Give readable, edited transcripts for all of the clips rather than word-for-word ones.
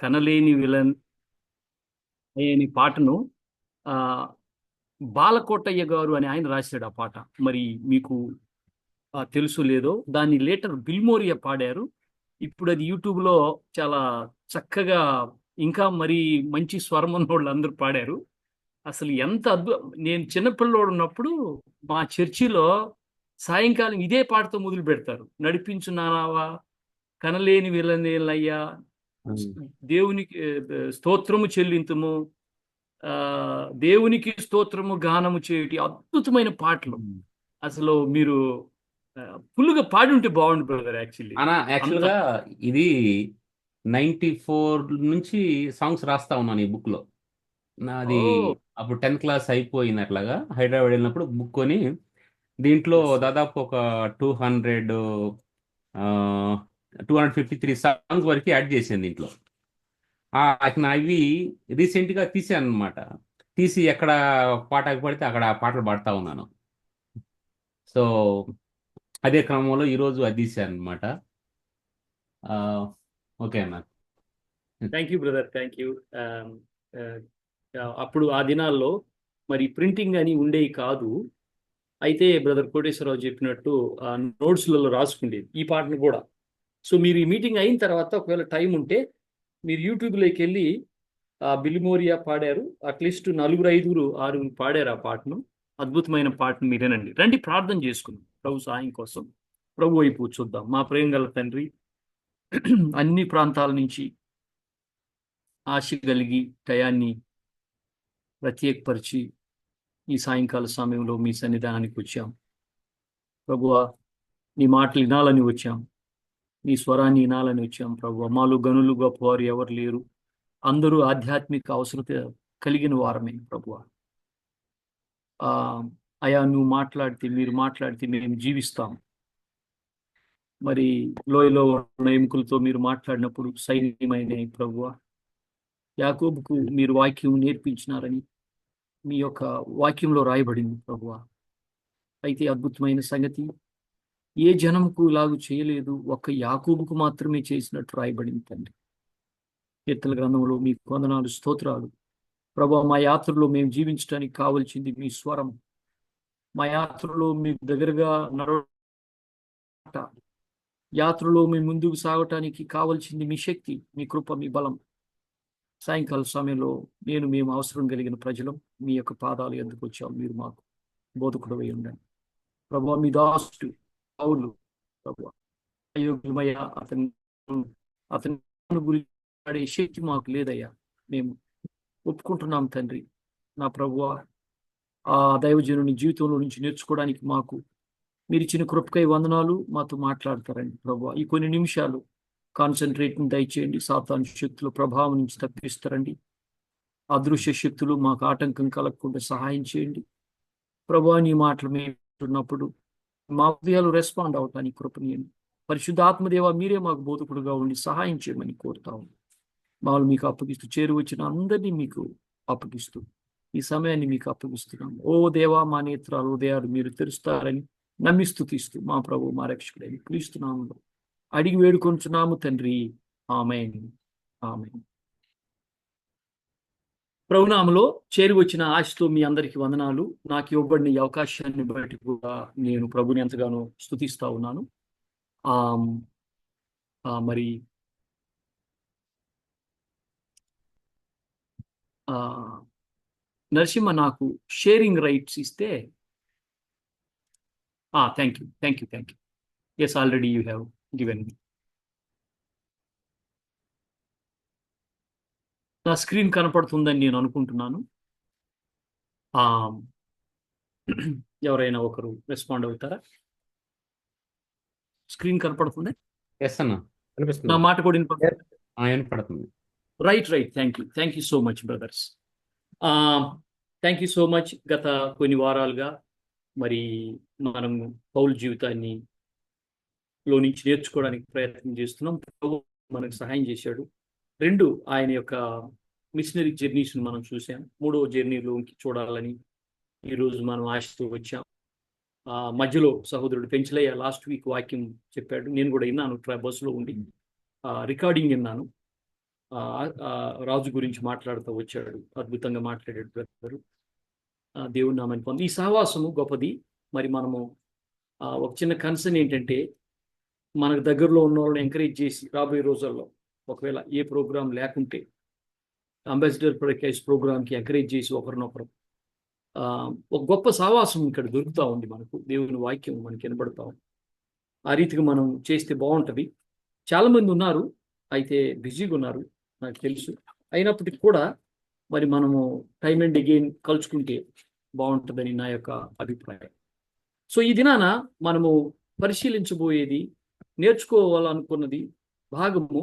కనలేని villain అనే పాటను ఆ, బాలకోటయ్య గారు అని ఆయన రాశాడు ఆ పాట. మరి మీకు తెలుసు లేదో, దాన్ని లేటర్ బిల్మోరియా పాడారు. ఇప్పుడు అది యూట్యూబ్లో చాలా చక్కగా, ఇంకా మరి మంచి స్వరం ఉన్న వాళ్ళు అందరూ పాడారు. అసలు ఎంత నేను చిన్నపిల్లోడు ఉన్నప్పుడు మా చర్చిలో సాయంకాలం ఇదే పాటతో మొదలు పెడతారు. నడిపించు నానావా, కనలేని విలనేలయ్యా, ఉమ్. దేవునికి స్తోత్రము చెల్లింతుము, ఆ దేవునికి స్తోత్రము గానము చేయటి అద్భుతమైన పాటలు. అసలు మీరు ఫుల్గా పాడి ఉంటే బాగుండు బ్రదర్. యాక్చువల్లీ అనా అంత యాక్చువల్గా ఇది 94 నుంచి సాంగ్స్ రాస్తా ఉన్నాను ఈ బుక్ లో. నాది ఓ అప్పుడు 10th క్లాస్ అయిపోయింది. అట్లాగా హైదరాబాద్ వెళ్ళినప్పుడు బుక్ కొని దీంట్లో ఎస్. దాదాపు ఒక 200 253 సాంగ్స్ వరకు యాడ్ చేశాను దీంట్లో. అవి రీసెంట్ గా తీసాను అనమాట. తీసి ఎక్కడ పాటకు పడితే అక్కడ ఆ పాటలు పాడుతా ఉన్నాను. సో అదే క్రమంలో ఈరోజు అది తీసాను అనమాట. ఓకే అన్న. Thank you brother, thank you. అప్పుడు ఆ దినాల్లో మరి ప్రింటింగ్ అని ఉండేవి కాదు. అయితే బ్రదర్ కోటేశ్వరరావు చెప్పినట్టు ఆ నోట్స్లలో రాసుకుండేది ఈ పాటను కూడా. సో మీరు ఈ మీటింగ్ అయిన తర్వాత ఒకవేళ టైం ఉంటే మీరు యూట్యూబ్లోకి వెళ్ళి ఆ బిలిమోరియా పాడారు, అట్లీస్ట్ నలుగురు ఐదుగురు ఆరుగురు పాడారు ఆ పాటను. అద్భుతమైన పాటను మీరేనండి. రండి ప్రార్థన చేసుకుందాం ప్రభు సహాయం కోసం. ప్రభు వైపు చూద్దాం. మా ప్రేమ గల తండ్రి, అన్ని ప్రాంతాల నుంచి ఆశ కలిగి టయాన్ని ప్రత్యేకపరిచి ఈ సాయంకాల సమయంలో మీ సన్నిధానానికి వచ్చాం. ప్రభువా, నీ మాటలు వినాలని వచ్చాం, నీ స్వరాన్ని వినాలని వచ్చాం. ప్రభువా, మాలో గనులు గొప్పవారు ఎవరు లేరు, అందరూ ఆధ్యాత్మిక అవసరత కలిగిన వారమే. ప్రభువా, ఆ అయా నువ్వు మాట్లాడితే, మీరు మాట్లాడితే మేము జీవిస్తాం. మరి లోయలో ఉన్న ఎముకలతో మీరు మాట్లాడినప్పుడు సైన్యమైన ప్రభువా, యాకోబుకు మీరు వాక్యం నేర్పించినారని మీ యొక్క వాక్యంలో రాయబడింది ప్రభువా. అయితే అద్భుతమైన సంగతి, ఏ జనంకు ఇలాగూ చేయలేదు, ఒక్క యాకోబుకు మాత్రమే చేసినట్టు రాయబడింది తండ్రి. కీర్తన గ్రంథంలో మీకు వందనాలు, స్తోత్రాలు. ప్రభువా, మా యాత్రలో మేము జీవించడానికి కావలసింది మీ స్వరం. మా యాత్రలో మీకు దగ్గరగా నడవట, యాత్రలో మీ ముందుకు సాగటానికి కావలసింది మీ శక్తి, మీ కృప, మీ బలం. సాయంకాల సమయంలో మేము అవసరం కలిగిన ప్రజలం మీ యొక్క పాదాలు ఎందుకు వచ్చాం. మీరు మాకు బోధకుడు అయి ఉండండి ప్రభువా. మీ దాసుడు పౌలు ప్రభువా, అయోగ్యమయ్య, అతని గురించి ఆడే శక్తి మాకు లేదయ్యా, మేము ఒప్పుకుంటున్నాం తండ్రి. నా ప్రభువా, ఆ దైవజనుని జీవితంలో నుంచి నేర్చుకోవడానికి మాకు మీరు ఇచ్చిన కృపకై వందనాలు. మాతో మాట్లాడతారండి ప్రభువా. ఈ కొన్ని నిమిషాలు కాన్సన్ట్రేట్ని దయచేయండి. సాతాను శక్తుల ప్రభావం నుంచి తప్పిస్తారండి. అదృశ్య శక్తులు మాకు ఆటంకం కలగకుండా సహాయం చేయండి ప్రభువా. నీ మాటలు మేము వింటున్నప్పుడు మా హృదయాలు రెస్పాండ్ అవటానికి కృపనీయండి. పరిశుద్ధాత్మదేవ, మీరే మాకు బోధకుడుగా ఉండి సహాయం చేయమని కోరుతాము. మామూలు మీకు అప్పగిస్తూ, చేరువచ్చిన అందరినీ మీకు అప్పగిస్తూ ఈ సమయాన్ని మీకు అప్పగిస్తున్నాము. ఓ దేవా, మా నేత్రాలు ఉదయాలు మీరు తెరుస్తారని నమ్మి స్తుతిస్తూ మా ప్రభు, మా రక్షకుడని క్రీస్తునామములో అడిగి వేడుకొంచున్నాము తండ్రి. ఆమేన్, ఆమేన్. ప్రభునామములో చేరి వచ్చిన ఆశతో మీ అందరికీ వందనాలు. నాకు ఇవ్వబడిన ఈ అవకాశాన్ని బట్టి కూడా నేను ప్రభుని ఎంతగానో స్తుతిస్తా ఉన్నాను. ఆమ్, మరి ఆ, నరసింహ నాకు షేరింగ్ రైట్స్ ఇస్తే, thank you, thank you, thank you. Yes, already you have given me. నా స్క్రీన్ కనపడుతుందని నేను అనుకుంటున్నాను. ఆ, ఎవరైనా ఒకరు రెస్పాండ్ అవుతారా? స్క్రీన్ కనపడుతుంది? ఎస్ అన్న, నా కనిపిస్తుంది. మాట కూడా వినపడుతుంది? వినపడుతుంది. Right, right. Thank you so much brothers. Thank you so much. గత కొన్ని వారాలుగా మరి మనం పౌలు జీవితాన్ని లో నుంచి నేర్చుకోవడానికి ప్రయత్నం చేస్తున్నాం. ప్రభు మనకు సహాయం చేశాడు. రెండు, ఆయన యొక్క మిషనరీ జర్నీస్ని మనం చూసాం. మూడో జర్నీలోకి చూడాలని ఈరోజు మనం ఆశతో వచ్చాం. మధ్యలో సహోదరుడు పెంచలయ్య లాస్ట్ వీక్ వాక్యం చెప్పాడు, నేను కూడా విన్నాను బస్సులో ఉండి రికార్డింగ్ విన్నాను. ఆ ఆ రాజు గురించి మాట్లాడుతూ వచ్చాడు. అద్భుతంగా మాట్లాడాడు బ్రదరు. దేవుని నామాన్ని పొంది ఈ సహవాసము గొప్పది. మరి మనము ఒక చిన్న కన్సర్న్ ఏంటంటే, మనకు దగ్గరలో ఉన్న వాళ్ళని ఎంకరేజ్ చేసి రాబోయే రోజుల్లో ఒకవేళ ఏ ప్రోగ్రాం లేకుంటే అంబాసిడర్ ఫర్ కేస్ ప్రోగ్రామ్కి ఎంకరేజ్ చేసి ఒకరినొకరు ఒక గొప్ప సహవాసం ఇక్కడ దొరుకుతూ ఉంది. మనకు దేవుని వాక్యం మనకి వినబడతా ఉంది. ఆ రీతిగా మనం చేస్తే బాగుంటుంది. చాలామంది ఉన్నారు, అయితే బిజీగా ఉన్నారు నాకు తెలుసు. అయినప్పటికీ కూడా మరి మనము టైం అండ్ అగైన్ కలుసుకుంటే బాగుంటుందని నా యొక్క అభిప్రాయం. సో ఈ దినాన మనము పరిశీలించబోయేది, నేర్చుకోవాలనుకున్నది భాగము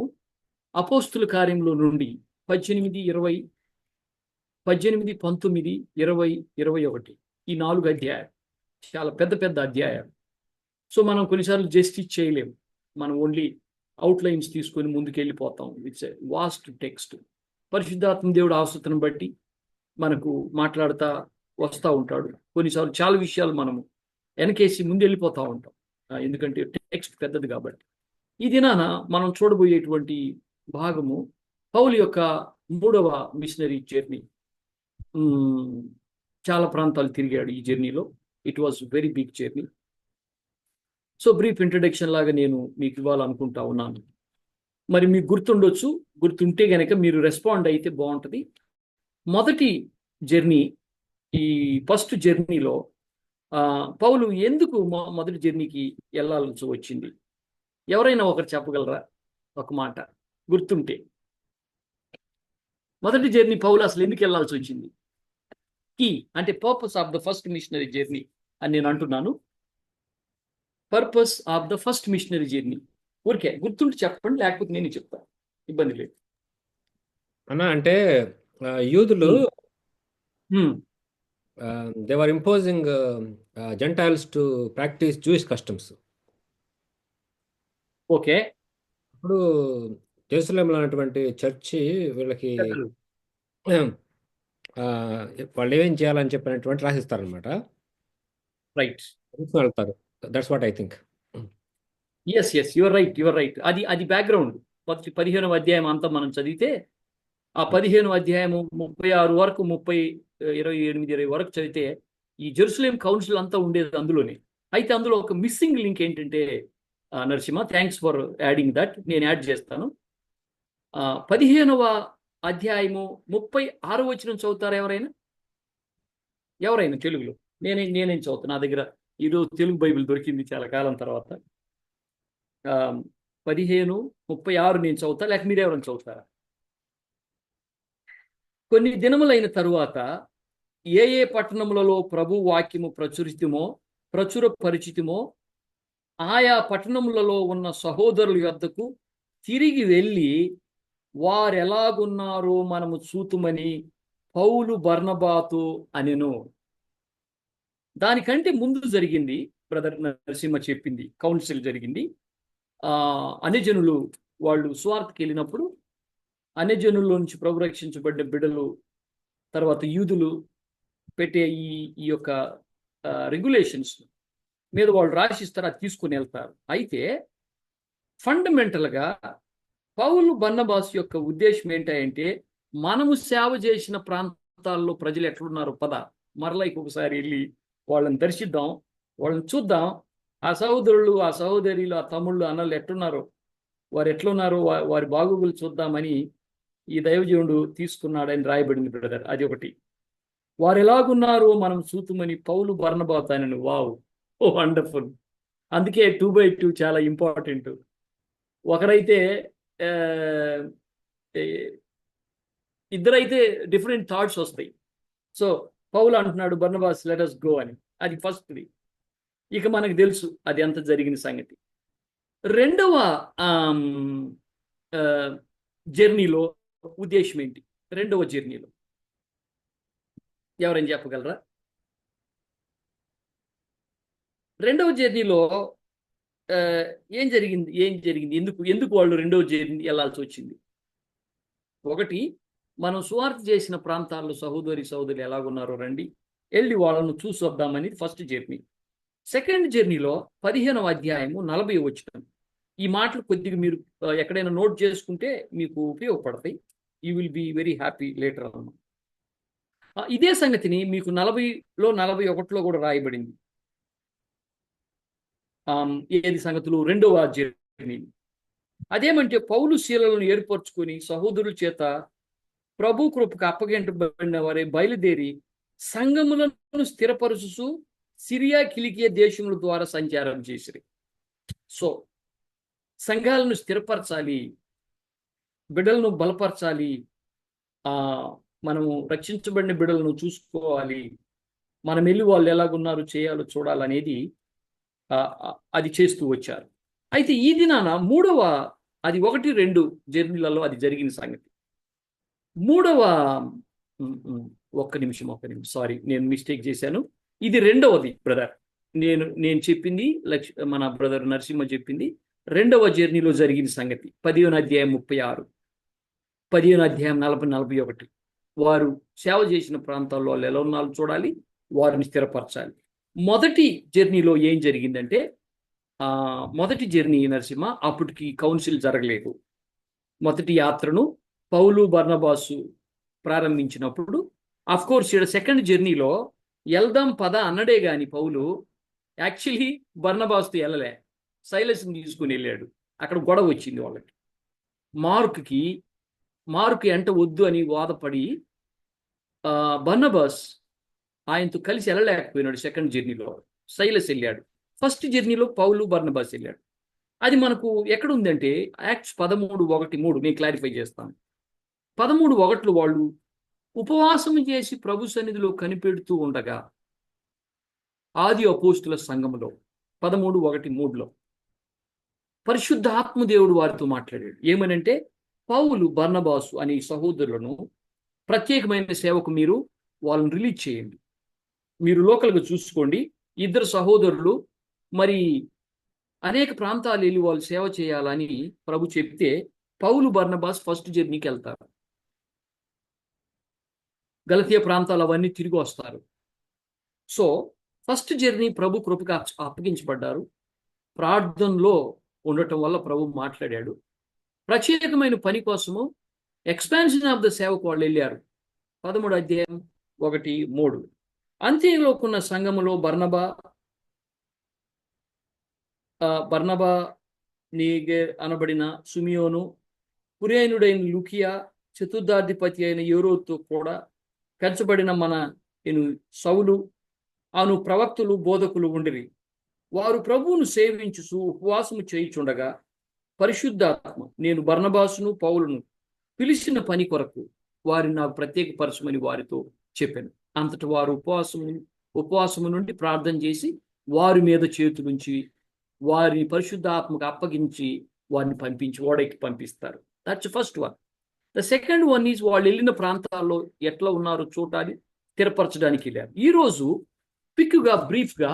అపోస్తుల కార్యంలో నుండి 18, 20, 18, 19, 20, 21 ఈ 4 అధ్యాయాలు చాలా పెద్ద పెద్ద అధ్యాయాలు. సో మనం కొన్నిసార్లు జస్టిస్ చేయలేము. మనం ఓన్లీ అవుట్లైన్స్ తీసుకొని ముందుకు వెళ్ళిపోతాం. It's a vast text. పరిశుద్ధాత్మ దేవుడు అవసరతను బట్టి మనకు మాట్లాడుతూ వస్తూ ఉంటాడు. కొన్నిసార్లు చాలా విషయాలు మనము వెనకేసి ముందు వెళ్ళిపోతూ ఉంటాం, ఎందుకంటే టెక్స్ట్ పెద్దది కాబట్టి. ఈ దినాన మనం చూడబోయేటువంటి భాగము పౌలు యొక్క 3వ మిషనరీ జర్నీ. చాలా ప్రాంతాలు తిరిగాడు ఈ జర్నీలో. It was very big journey. So brief introduction లాగా నేను మీకు ఇవ్వాలనుకుంటా ఉన్నాను. మరి మీకు గుర్తుండొచ్చు, గుర్తుంటే గనక మీరు రెస్పాండ్ అయితే బాగుంటుంది. మొదటి జర్నీ, ఈ ఫస్ట్ జర్నీలో పౌలు ఎందుకు మొదటి జర్నీకి వెళ్ళాల్సి వచ్చింది? ఎవరైనా ఒకరు చెప్పగలరా? ఒక మాట గుర్తుంటే. మొదటి జర్నీ పౌలు అసలు ఎందుకు వెళ్ళాల్సి వచ్చింది? కీ అంటే purpose of the first machinery journey అని నేను అంటున్నాను. Purpose of the first machinery journey. ఊరికే గుర్తుంటే చెప్పండి, లేకపోతే నేను చెప్తాను, ఇబ్బంది లేదు. అన్నా అంటే యూదులు they were imposing gentiles to practise Jewish customs. Okay. ఇప్పుడు జెరూసలేంలో ఉన్నటువంటి చర్చి వీళ్ళకి వాళ్ళు ఏం చేయాలని చెప్పినటువంటి రాసిస్తారనమాట. రైట్, వెళ్తారు. That's what I think. Yes your right. అది బ్యాక్గ్రౌండ్. 15వ అధ్యాయం అంతా మనం చదివితే ఆ 15వ అధ్యాయము 36 వరకు 28 వరకు చదివితే ఈ జెరూసలేం కౌన్సిల్ అంతా ఉండేది అందులోనే. అయితే అందులో ఒక మిస్సింగ్ లింక్ ఏంటంటే, Narasimha thanks for adding that, నేను యాడ్ చేస్తాను. 15వ అధ్యాయము 36వ వచనం చదువుతారా ఎవరైనా తెలుగులో? నేనేం చదువుతాను, నా దగ్గర ఈరోజు తెలుగు బైబిల్ దొరికింది చాలా కాలం తర్వాత. 15:36 నేను చదువుతా, లేక మీరు ఎవరైనా చదువుతారా? కొన్ని దినములైన తరువాత ఏ పట్టణములలో ప్రభు వాక్యము ప్రచురపరిచితిమో ఆయా పట్టణములలో ఉన్న సహోదరుల యొద్దకు తిరిగి వెళ్ళి వారెలాగున్నారో మనము చూతుమని పౌలు బర్నబాతో అనెను. దానికంటే ముందు జరిగింది, బ్రదర్ నరసింహ చెప్పింది, కౌన్సిల్ జరిగింది. అన్యజనులు వాళ్ళు సువార్తకి వెళ్ళినప్పుడు అన్యజనుల్లో నుంచి ప్రభు రక్షించబడ్డ బిడ్డలు తర్వాత యూదులు పెట్టే ఈ యొక్క రెగ్యులేషన్స్ మీద వాళ్ళు రాసిస్తారు, అది తీసుకుని వెళ్తారు. అయితే ఫండమెంటల్గా పౌలు బర్నబాస్ యొక్క ఉద్దేశం ఏంటంటే, మనము సేవ చేసిన ప్రాంతాల్లో ప్రజలు ఎట్లున్నారు, పద మరలా ఒకసారి వెళ్ళి వాళ్ళని దర్శిద్దాం, వాళ్ళని చూద్దాం. ఆ సహోదరులు, ఆ సహోదరులు, ఆ తమ్ముళ్ళు, అన్నలు ఎట్లున్నారో, వారు ఎట్లున్నారో వారి బాగోగులు చూద్దామని ఈ దైవజనుడు తీసుకున్నాడని రాయబడింది బ్రదర్. అది ఒకటి. వారు ఎలాగున్నారో మనం చూతుమని పౌలు బర్నబాస్ అని. వావ్, ఓ వండర్ఫుల్. అందుకే 2x2 చాలా ఇంపార్టెంట్. ఒకరైతే ఇద్దరైతే డిఫరెంట్ థాట్స్ వస్తాయి. సో పౌలు అంటున్నాడు బర్నబాస్ లెట్ us గో అని. అది ఫస్ట్ది. ఇక మనకు తెలుసు అది ఎంత జరిగిన సంగతి. రెండవ జర్నీలో ఉద్దేశం ఏంటి? రెండవ జర్నీలో ఎవరైనా చెప్పగలరా? రెండవ జర్నీలో ఏం జరిగింది? ఎందుకు వాళ్ళు రెండవ జర్నీ వెళ్ళాల్సి వచ్చింది? ఒకటి, మనం సువార్త చేసిన ప్రాంతాల్లో సహోదరులు ఎలాగున్నారో రండి, వెళ్ళి వాళ్ళను చూసి వద్దామని ఫస్ట్ జర్నీ. సెకండ్ జర్నీలో 15వ అధ్యాయము 40వ వచనం. ఈ మాటలు కొద్దిగా మీరు ఎక్కడైనా నోట్ చేసుకుంటే మీకు ఉపయోగపడతాయి. You will be very happy later on. ఇదే సంగతిని మీకు 40లో 41లో కూడా రాయబడింది. ఏది సంగతులు 2వ అధ్యాయం. అదేమంటే పౌలు శీలలను ఏర్పరచుకొని సహోదరుల చేత ప్రభు కృపకు అప్పగించబడిన వారే బయలుదేరి సంఘములను స్థిరపరుచు సిరియా కిలికియా దేశముల ద్వారా సంచారం చేసిరి. సో సంఘాలను స్థిరపరచాలి, బిడ్డలను బలపరచాలి, మనము రక్షించబడిన బిడ్డలను చూసుకోవాలి, మనం వెళ్ళి వాళ్ళు ఎలాగున్నారు చేయాలో చూడాలనేది అది చేస్తూ వచ్చారు. అయితే ఈ దినాన అది 1-2 జర్నీలలో అది జరిగిన సంగతి. ఒక్క నిమిషం సారీ, నేను మిస్టేక్ చేశాను. ఇది 2వది బ్రదర్. నేను చెప్పింది మన బ్రదర్ నరసింహ చెప్పింది 2వ జర్నీలో జరిగిన సంగతి. 15వ అధ్యాయం 36, 15వ అధ్యాయం 40-41. వారు సేవ చేసిన ప్రాంతాల్లో వాళ్ళు ఎలా ఉన్నారో చూడాలి, వారిని స్థిరపరచాలి. మొదటి జర్నీలో ఏం జరిగిందంటే, మొదటి జర్నీ నరసింహ అప్పటికి కౌన్సిల్ జరగలేదు. మొదటి యాత్రను పౌలు బర్నబాసు ప్రారంభించినప్పుడు కోర్స్ ఇక్కడ సెకండ్ జర్నీలో వెళ్దాం పద అన్నడే గాని పౌలు యాక్చువల్లీ బర్నబాసుతో వెళ్ళలే, సైలస్ని తీసుకుని వెళ్ళాడు. అక్కడ గొడవ వచ్చింది వాళ్ళకి. మార్కు ఎంట వద్దు అని వాదపడి బర్నబాస్ ఆయనతో కలిసి వెళ్ళలేకపోయినాడు. సెకండ్ జర్నీలో సైలస్ వెళ్ళాడు. ఫస్ట్ జర్నీలో పౌలు బర్నబాస్ వెళ్ళాడు. అది మనకు ఎక్కడ ఉందంటే యాక్ట్స్ 13:1-3. నేను క్లారిఫై చేస్తాను. 13:1 వాళ్ళు ఉపవాసం చేసి ప్రభు సన్నిధిలో కనిపెడుతూ ఉండగా ఆది అపోస్తుల సంఘములో 13:1-3లో పరిశుద్ధ ఆత్మదేవుడు వారితో మాట్లాడాడు. ఏమనంటే, పౌలు బర్నబాసు అనే సహోదరులను ప్రత్యేకమైన సేవకు మీరు వాళ్ళని రిలీజ్ చేయండి, మీరు లోకల్గా చూసుకోండి. 2 సహోదరులు మరి అనేక ప్రాంతాలు వెళ్ళి వాళ్ళు సేవ చేయాలని ప్రభు చెప్తే పౌలు బర్నబాస్ ఫస్ట్ జర్నీకి వెళ్తారు. గలతీయ ప్రాంతాలు అవన్నీ తిరిగి వస్తారు. సో ఫస్ట్ జర్నీ ప్రభు కృపగా అప్పగించబడ్డారు. ప్రార్థనలో ఉండటం వల్ల ప్రభు మాట్లాడాడు. ప్రత్యేకమైన పని కోసము ఎక్స్పాన్షన్ ఆఫ్ ద సేవకు వాళ్ళు వెళ్ళారు. 13వ అధ్యాయం 1-3. అంత్యోకున్న సంఘములో బర్నబా నీగే అనబడిన సుమియోను, కురేనుడైన లుకియా, చతుర్థాధిపతి అయిన యోరోతో కూడా పెంచబడిన సౌలు అను ప్రవక్తులు బోధకులు ఉండిరి. వారు ప్రభువును సేవించుచు ఉపవాసము చేయుచుండగా పరిశుద్ధాత్మ నేను బర్నబాసును పౌలును పిలిచిన పని కొరకు వారిని నాకు ప్రత్యేకపరచమని వారితో చెప్పాను. అంతటి వారు ఉపవాసము నుండి ప్రార్థన చేసి వారి మీద చేతులుంచి వారిని పరిశుద్ధాత్మకు అప్పగించి వారిని ఓడకి పంపిస్తారు. That's first one. The second one is వాళ్ళు వెళ్ళిన ప్రాంతాల్లో ఎట్లా ఉన్నారో చూడాలి, స్థిరపరచడానికి వెళ్ళారు. ఈరోజు పిక్గా బ్రీఫ్గా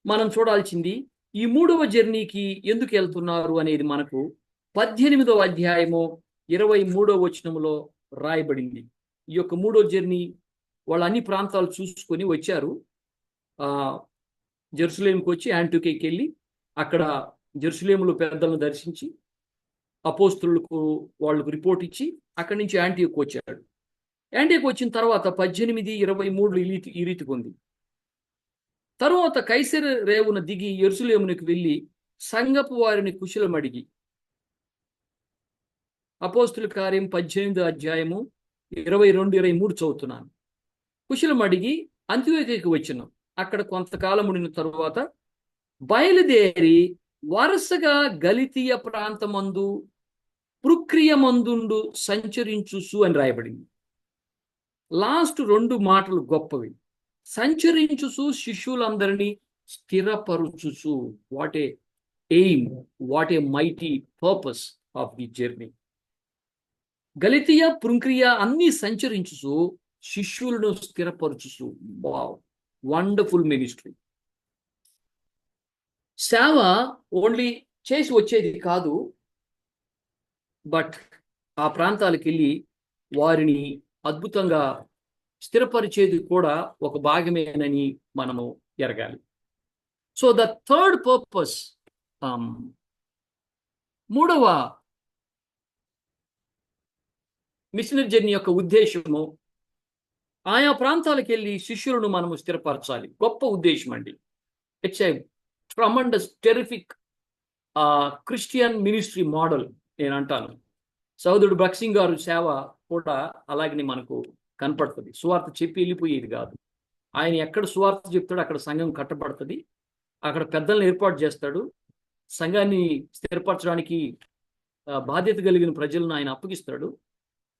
మనం చూడాల్సింది ఈ 3వ జర్నీకి ఎందుకు వెళ్తున్నారు అనేది మనకు 18వ అధ్యాయము 23వ వచనములో రాయబడింది. ఈ యొక్క 3వ జర్నీ వాళ్ళు అన్ని ప్రాంతాలు చూసుకొని వచ్చారు. జెరూసలేంకి వచ్చి యాంటియోకియాకి వెళ్ళి అక్కడ జెరూసలేములో పెద్దలను దర్శించి అపోస్తులకు వాళ్ళకు రిపోర్ట్ ఇచ్చి అక్కడి నుంచి యాంటియోకి వచ్చాడు. యాంటియోకి వచ్చిన తర్వాత 18-23 ఈ రీతికి ఉంది. తరువాత కైసరు రేవున దిగి యెరూషలేమునకు వెళ్ళి సంఘపు వారిని కుశలం అడిగి, అపోస్తుల కార్యం 18వ అధ్యాయము 22-23 చదువుతున్నాను. కుశలం అడిగి అంత్యోక్యకు వచ్చినాం. అక్కడ కొంతకాలం ఉండిన తరువాత బయలుదేరి వరుసగా గలితీయ ప్రాంతమందు ప్రక్రియమందుండు సంచరించుసు అని రాయబడింది. లాస్ట్ 2 మాటలు గొప్పవి. సంచరించుసు, శిష్యులందరినీ స్థిరపరుచుసు. What a aim, what a mighty purpose of the journey. గలితీయ ప్రక్రియ అన్ని సంచరించుసు, శిష్యులను స్థిరపరుచుసు. Wow, wonderful ministry. సేవ ఓన్లీ చేసి వచ్చేది కాదు, బట్ ఆ ప్రాంతాలకు వెళ్ళి వారిని అద్భుతంగా స్థిరపరిచేది కూడా ఒక భాగమేనని మనము ఎరగాలి. సో ద థర్డ్ పర్పస్ మూడవ మిషనరీ జర్నీ యొక్క ఉద్దేశము ఆయా ప్రాంతాలకు వెళ్ళి శిష్యులను మనము స్థిరపరచాలి. గొప్ప ఉద్దేశం అండి. It's a tremendous terrific Christian ministry model నేను అంటాను. సహోదరుడు భక్సింగ్ గారు సేవ కూడా అలాగనే మనకు కనపడుతుంది. సువార్త చెప్పి వెళ్ళిపోయేది కాదు. ఆయన ఎక్కడ సువార్త చెప్తాడో అక్కడ సంఘం కట్టబడుతుంది, అక్కడ పెద్దలను ఏర్పాటు చేస్తాడు, సంఘాన్ని స్థిరపరచడానికి బాధ్యత కలిగిన ప్రజలను ఆయన అప్పగిస్తాడు.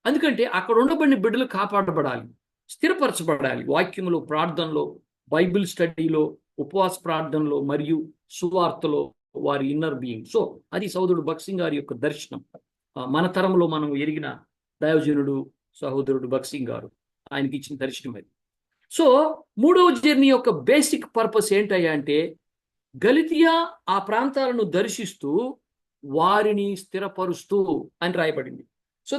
ఎందుకంటే అక్కడ ఉండబడిన బిడ్డలు కాపాడబడాలి, స్థిరపరచబడాలి. వాక్యంలో, ప్రార్థనలో, బైబిల్ స్టడీలో, ఉపవాస ప్రార్థనలో మరియు సువార్తలో వారి ఇన్నర్ బీయింగ్. సో అది సహోదరుడు భక్సింగ్ గారి యొక్క దర్శనం. మన తరంలో మనం ఎరిగిన దైవజనుడు సహోదరుడు భక్సింగ్ గారు ఆయనకి ఇచ్చిన దర్శనం అది. సో మూడవ జర్నీ యొక్క బేసిక్ పర్పస్ ఏంటయ్యా అంటే గలితియా ఆ ప్రాంతాలను దర్శిస్తూ వారిని స్థిరపరుస్తూ అని రాయబడింది. So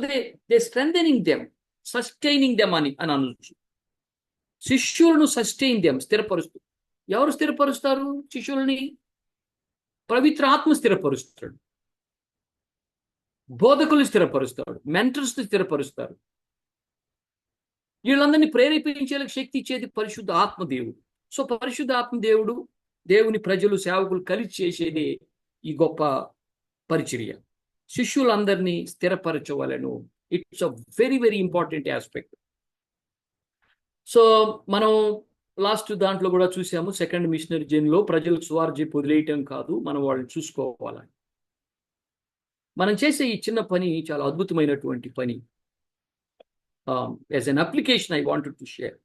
they strengthening them, sustaining them అని అనొచ్చు. శిష్యులను సస్టైన్ దెమ్, స్థిరపరుస్తూ. ఎవరు స్థిరపరుస్తారు శిష్యులని? పవిత్ర ఆత్మ స్థిరపరుస్తాడు, బోధకులు స్థిరపరుస్తాడు, మెంటర్స్ స్థిరపరుస్తారు. వీళ్ళందరినీ ప్రేరేపించేలకు శక్తి ఇచ్చేది పరిశుద్ధ ఆత్మదేవుడు. సో పరిశుద్ధ ఆత్మదేవుడు, దేవుని ప్రజలు, సేవకులు కలిసి చేసేది ఈ గొప్ప పరిచర్య. శిష్యులందరినీ స్థిరపరచవలను. It's a very very important aspect. So మనం లాస్ట్ దాంట్లో కూడా చూసాము, సెకండ్ మిషనరీ జర్నీలో ప్రజలకు సువార్త చెప్పి వదిలేయటం కాదు, మనం వాళ్ళని చూసుకోవాలని. మనం చేసే ఈ చిన్న పని చాలా అద్భుతమైనటువంటి పని. As an application I wanted to share.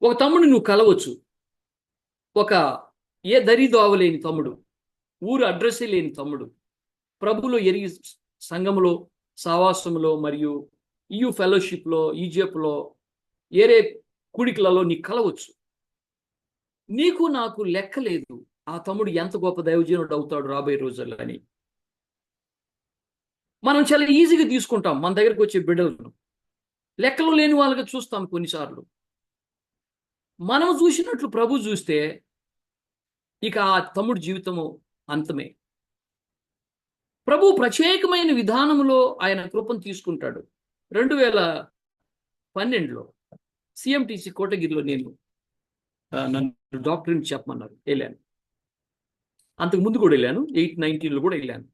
ఒక తమ్ముడు నువ్వు కలవచ్చు, ఒక ఏ దరిదోవ లేని తమ్ముడు, ఊరు అడ్రస్సే లేని తమ్ముడు, ప్రభులో ఎరిగి సంఘంలో, సహవాసంలో మరియు EU ఫెలోషిప్లో, ఈజిప్ట్లో, ఏరే కుడికలలో నీకు కలవచ్చు. నీకు నాకు లెక్క లేదు ఆ తమ్ముడు ఎంత గొప్ప దైవజనుడు అవుతాడు రాబోయే రోజుల్లో అని. మనం చాలా ఈజీగా తీసుకుంటాం మన దగ్గరకు వచ్చే బిడ్డలను, లెక్కలు లేని వాళ్ళగా చూస్తాం కొన్నిసార్లు. మనం చూసినట్లు ప్రభు చూస్తే ఇక ఆ తమ్ముడు జీవితము అంతమే. ప్రభు ప్రత్యేకమైన విధానంలో ఆయన కృపను తీసుకుంటాడు. 2012లో CMTC కోటగిరిలో నేను నన్ను డాక్టర్ని చెప్పమన్నారు, వెళ్ళాను. అంతకు ముందు కూడా వెళ్ళాను, 8-19లో కూడా వెళ్ళాను.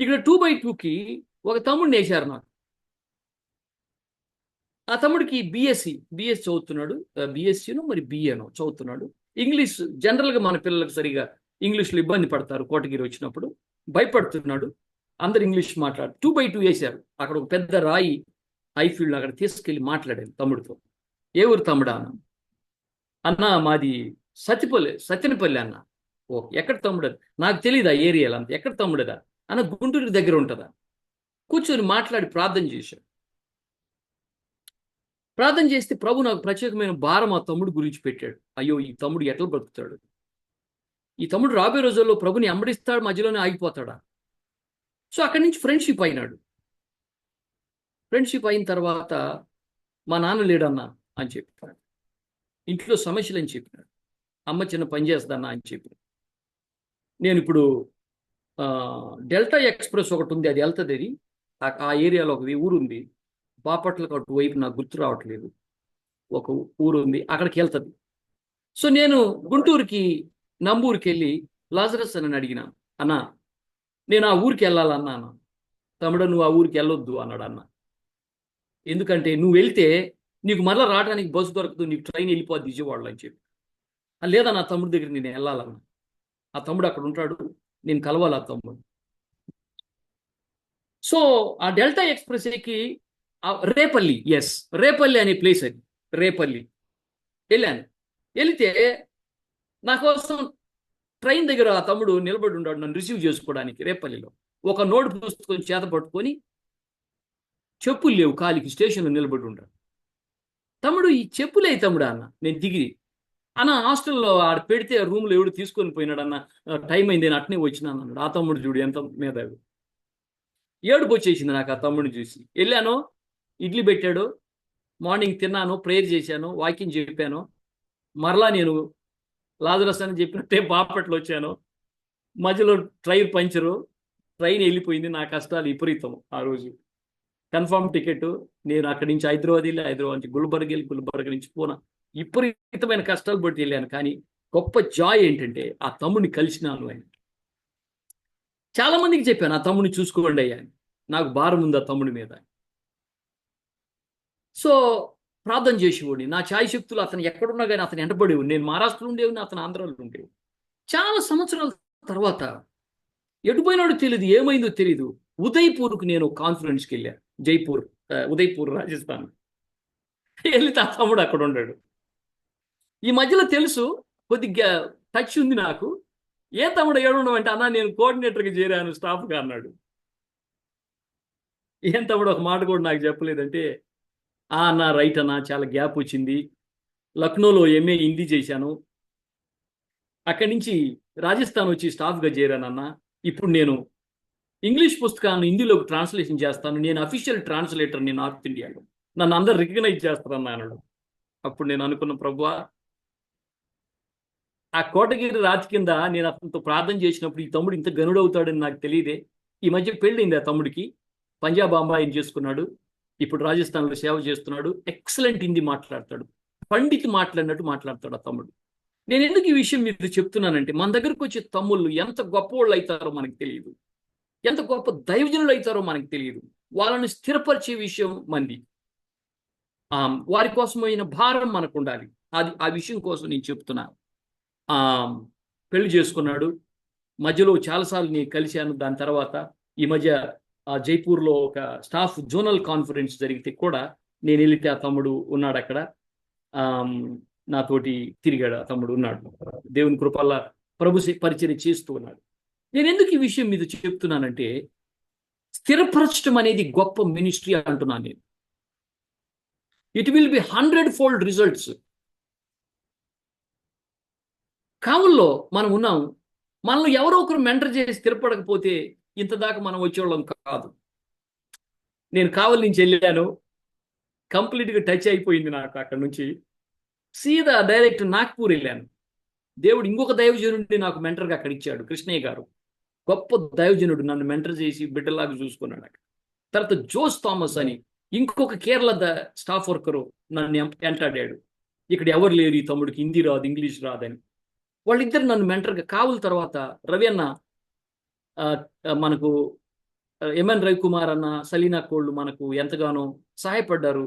ఇక్కడ 2x2కి ఒక తమ్ముడిని వేశారు నాకు. ఆ తమ్ముడికి BSc చదువుతున్నాడు, BScనో మరి BAనో చదువుతున్నాడు. ఇంగ్లీష్ జనరల్గా మన పిల్లలకు సరిగా ఇంగ్లీష్లో ఇబ్బంది పడతారు, కోటగిరి వచ్చినప్పుడు భయపడుతున్నాడు. అందరు ఇంగ్లీష్ మాట్లాడు. 2x2 వేశారు. అక్కడ ఒక పెద్ద రాయి ఐఫీల్డ్ అక్కడ తీసుకెళ్ళి మాట్లాడాను తమ్ముడితో. ఏ ఊరు తమ్ముడా అన్న? మాది సత్యనపల్లి అన్న. ఓ ఎక్కడ తమ్ముడు? నాకు తెలియదు ఆ ఏరియాలో అంత. ఎక్కడ తమ్ముడదా అన్న? గుంటూరు దగ్గర ఉంటుందా? కూర్చొని మాట్లాడి ప్రార్థన చేశాడు. ప్రార్థన చేస్తే ప్రభు నాకు ప్రత్యేకమైన భారం ఆ తమ్ముడు గురించి పెట్టాడు. అయ్యో ఈ తమ్ముడు ఎట్లా బ్రతుకుతాడు? ఈ తమ్ముడు రాబోయే రోజుల్లో ప్రభుని అంబడిస్తాడు, మధ్యలోనే ఆగిపోతాడా? సో అక్కడి నుంచి ఫ్రెండ్షిప్ అయినాడు. ఫ్రెండ్షిప్ అయిన తర్వాత మా నాన్న లేడన్నా అని చెప్పాడు. ఇంట్లో సమస్యలు అని చెప్పినాడు. అమ్మ చిన్న పని చేస్తుందన్నా అని చెప్పాడు. నేను ఇప్పుడు డెల్టా ఎక్స్ప్రెస్ ఒకటి ఉంది, అది వెళ్తుంది. అది ఆ ఏరియాలో ఒక ఊరు ఉంది, బాపట్లకు అటువైపు నాకు గుర్తు రావట్లేదు, ఒక ఊరు ఉంది, అక్కడికి వెళ్తుంది. సో నేను గుంటూరుకి నంబూరుకి వెళ్ళి లాజరస్ అని అడిగిన, అన్నా నేను ఆ ఊరికి వెళ్ళాలన్నా. తమ్ముడు నువ్వు ఆ ఊరికి వెళ్ళొద్దు అన్నాడు అన్న. ఎందుకంటే నువ్వు వెళ్తే నీకు మళ్ళీ రావడానికి బస్సు దొరకదు, నీకు ట్రైన్ వెళ్ళిపోద్ది విజయవాడలో అని చెప్పి. లేదా నా తమ్ముడి దగ్గర నేను వెళ్ళాలన్నా. ఆ తమ్ముడు అక్కడ ఉంటాడు, నేను కలవాలి ఆ తమ్ముడు. సో ఆ డెల్టా ఎక్స్ప్రెస్ ఎక్కి రేపల్లి, రేపల్లి అనే ప్లేస్, అది రేపల్లి వెళ్ళాను. వెళితే నా కోసం ట్రైన్ దగ్గర ఆ తమ్ముడు నిలబడి ఉన్నాడు నన్ను రిసీవ్ చేసుకోవడానికి. రేపల్లిలో ఒక నోట్ పుస్తకం చేత పట్టుకొని, చెప్పులు లేవు కాలికి, స్టేషన్లో నిలబడి ఉన్నాడు. తమ్ముడు ఈ చెప్పులే తమ్ముడు అన్న. నేను దిగి అన్న హాస్టల్లో ఆడ పెడితే రూమ్లో ఎవడు తీసుకొని పోయినాడు అన్న, టైం అయింది నేను అట్నే వచ్చినాను అన్నాడు. ఆ తమ్ముడు చూడు ఎంత మీద ఏడుపు వచ్చేసింది నాకు ఆ తమ్ముడిని చూసి. వెళ్ళాను, ఇడ్లీ పెట్టాడు, మార్నింగ్ తిన్నాను, ప్రేయర్ చేశాను, వాకింగ్ చెప్పాను. మరలా నేను లాజరస్ అని చెప్పినట్టే బాపట్లో వచ్చాను. మధ్యలో టైర్ పంచరు, ట్రైన్ వెళ్ళిపోయింది. నా కష్టాలు విపరీతం ఆ రోజు. Confirm ticket. నేను అక్కడి నుంచి హైదరాబాద్ వెళ్ళి, హైదరాబాద్ నుంచి గుల్బర్గ్ వెళ్ళి, గుల్బర్గ్ నుంచి పూనా. విపరీతమైన కష్టాలు పట్టి వెళ్ళాను. కానీ గొప్ప జాయ్ ఏంటంటే ఆ తమ్ముడిని కలిసినాను అని. చాలా మందికి చెప్పాను, ఆ తమ్ముడిని చూసుకోండి అయ్యా అని. నాకు భారం ఉంది ఆ తమ్ముడి మీద. సో ప్రార్థన చేసేవాడిని. నా ఛాయ్ శక్తులు అతను ఎక్కడున్నా కానీ అతను వెంటబడేవాడు. నేను మహారాష్ట్రలో ఉండేవాడిని, అతను ఆంధ్రాలో ఉండేవాడు. చాలా సంవత్సరాల తర్వాత ఎటుపోయినాడో తెలియదు, ఏమైందో తెలియదు. ఉదయ్పూర్కు నేను కాన్ఫరెన్స్కి వెళ్ళాను. జైపూర్, ఉదయ్పూర్, రాజస్థాన్. వెళ్తే ఆ తమ్ముడు అక్కడ ఉన్నాడు. ఈ మధ్యలో తెలుసు, కొద్దిగా టచ్ ఉంది నాకు. ఏ తమ్ముడు ఏడున్నావు అంటే, అన్నా నేను కోఆర్డినేటర్కి చేరాను స్టాఫ్గా అన్నాడు. ఏం తమ్ముడు ఒక మాట కూడా నాకు చెప్పలేదంటే, అన్నా రైట్ అన్నా, చాలా గ్యాప్ వచ్చింది. లక్నోలో ఎంఏ హిందీ చేశాను, అక్కడి నుంచి రాజస్థాన్ వచ్చి స్టాఫ్గా చేరానన్నా. ఇప్పుడు నేను ఇంగ్లీష్ పుస్తకాలను హిందీలోకి ట్రాన్స్లేషన్ చేస్తాను. నేను అఫీషియల్ ట్రాన్స్లేటర్ని నార్త్ ఇండియాలో. నన్ను అందరు రికగ్నైజ్ చేస్తారన్నా అన్నాడు. అప్పుడు నేను అనుకున్న, ప్రభువా, ఆ కోటగిరి రాతి కింద నేను అతనితో ప్రార్థన చేసినప్పుడు ఈ తమ్ముడు ఇంత గనుడవుతాడని నాకు తెలియదే. ఈ మధ్య పెళ్ళైంది ఆ తమ్ముడికి. పంజాబ్ అమ్మాయిని చేసుకున్నాడు. ఇప్పుడు రాజస్థాన్లో సేవ చేస్తున్నాడు. ఎక్సలెంట్ హిందీ మాట్లాడతాడు. పండిత్ మాట్లాడినట్టు మాట్లాడతాడు ఆ తమ్ముడు. నేను ఎందుకు ఈ విషయం మీరు చెప్తున్నానంటే, మన దగ్గరకు వచ్చే తమ్ముళ్ళు ఎంత గొప్పవాళ్ళు అవుతారో మనకు తెలియదు, ఎంత గొప్ప దైవజనులు అవుతారో మనకు తెలియదు. వాళ్ళని స్థిరపరిచే విషయం మంది. వారి కోసమైన భారం మనకు ఉండాలి. ఆ విషయం కోసం నేను చెప్తున్నాను. పెళ్లి చేసుకున్నాడు. మధ్యలో చాలాసార్లు నేను కలిశాను. దాని తర్వాత ఈ మధ్య జైపూర్లో ఒక స్టాఫ్ జోనల్ కాన్ఫరెన్స్ జరిగితే కూడా నేను వెళితే ఆ తమ్ముడు ఉన్నాడు అక్కడ. నాతోటి తిరిగాడు. ఆ తమ్ముడు ఉన్నాడు. దేవుని కృపల్ల ప్రభు పరిచర్య చేస్తూ ఉన్నాడు. నేను ఎందుకు ఈ విషయం మీద చెప్తున్నానంటే, స్థిరపరచడం అనేది గొప్ప మినిస్ట్రీ అంటున్నాను నేను. It will be 100-fold results. కావుల్లో మనం ఉన్నాం. మనల్ని ఎవరో ఒకరు మెంటర్ చేసి స్థిరపడకపోతే ఇంత దాకా మనం వచ్చేవాళ్ళం కాదు. నేను కావలి నుంచి వెళ్ళాను. కంప్లీట్గా టచ్ అయిపోయింది నాకు. అక్కడ నుంచి సీదా డైరెక్ట్ నాగ్పూర్ వెళ్ళాను. దేవుడు ఇంకొక దైవజనుడిని నాకు మెంటర్గా అక్కడ ఇచ్చాడు. కృష్ణయ్య గారు గొప్ప దైవజనుడు, నన్ను మెంటర్ చేసి బిడ్డలాగా చూసుకున్నాడు అక్కడ. తర్వాత జోస్ థామస్ అని ఇంకొక కేరళ స్టాఫ్ వర్కరు నన్ను ఎంటాడాడు. ఇక్కడ ఎవరు లేరు, ఈ తమ్ముడికి హిందీ రాదు, ఇంగ్లీష్ రాదని. వాళ్ళిద్దరు నన్ను మెంటర్గా. కావుల తర్వాత రవి అన్న, మనకు ఎంఎన్ రవికుమార్ అన్న, సలీనా కోళ్ళు మనకు ఎంతగానో సహాయపడ్డారు,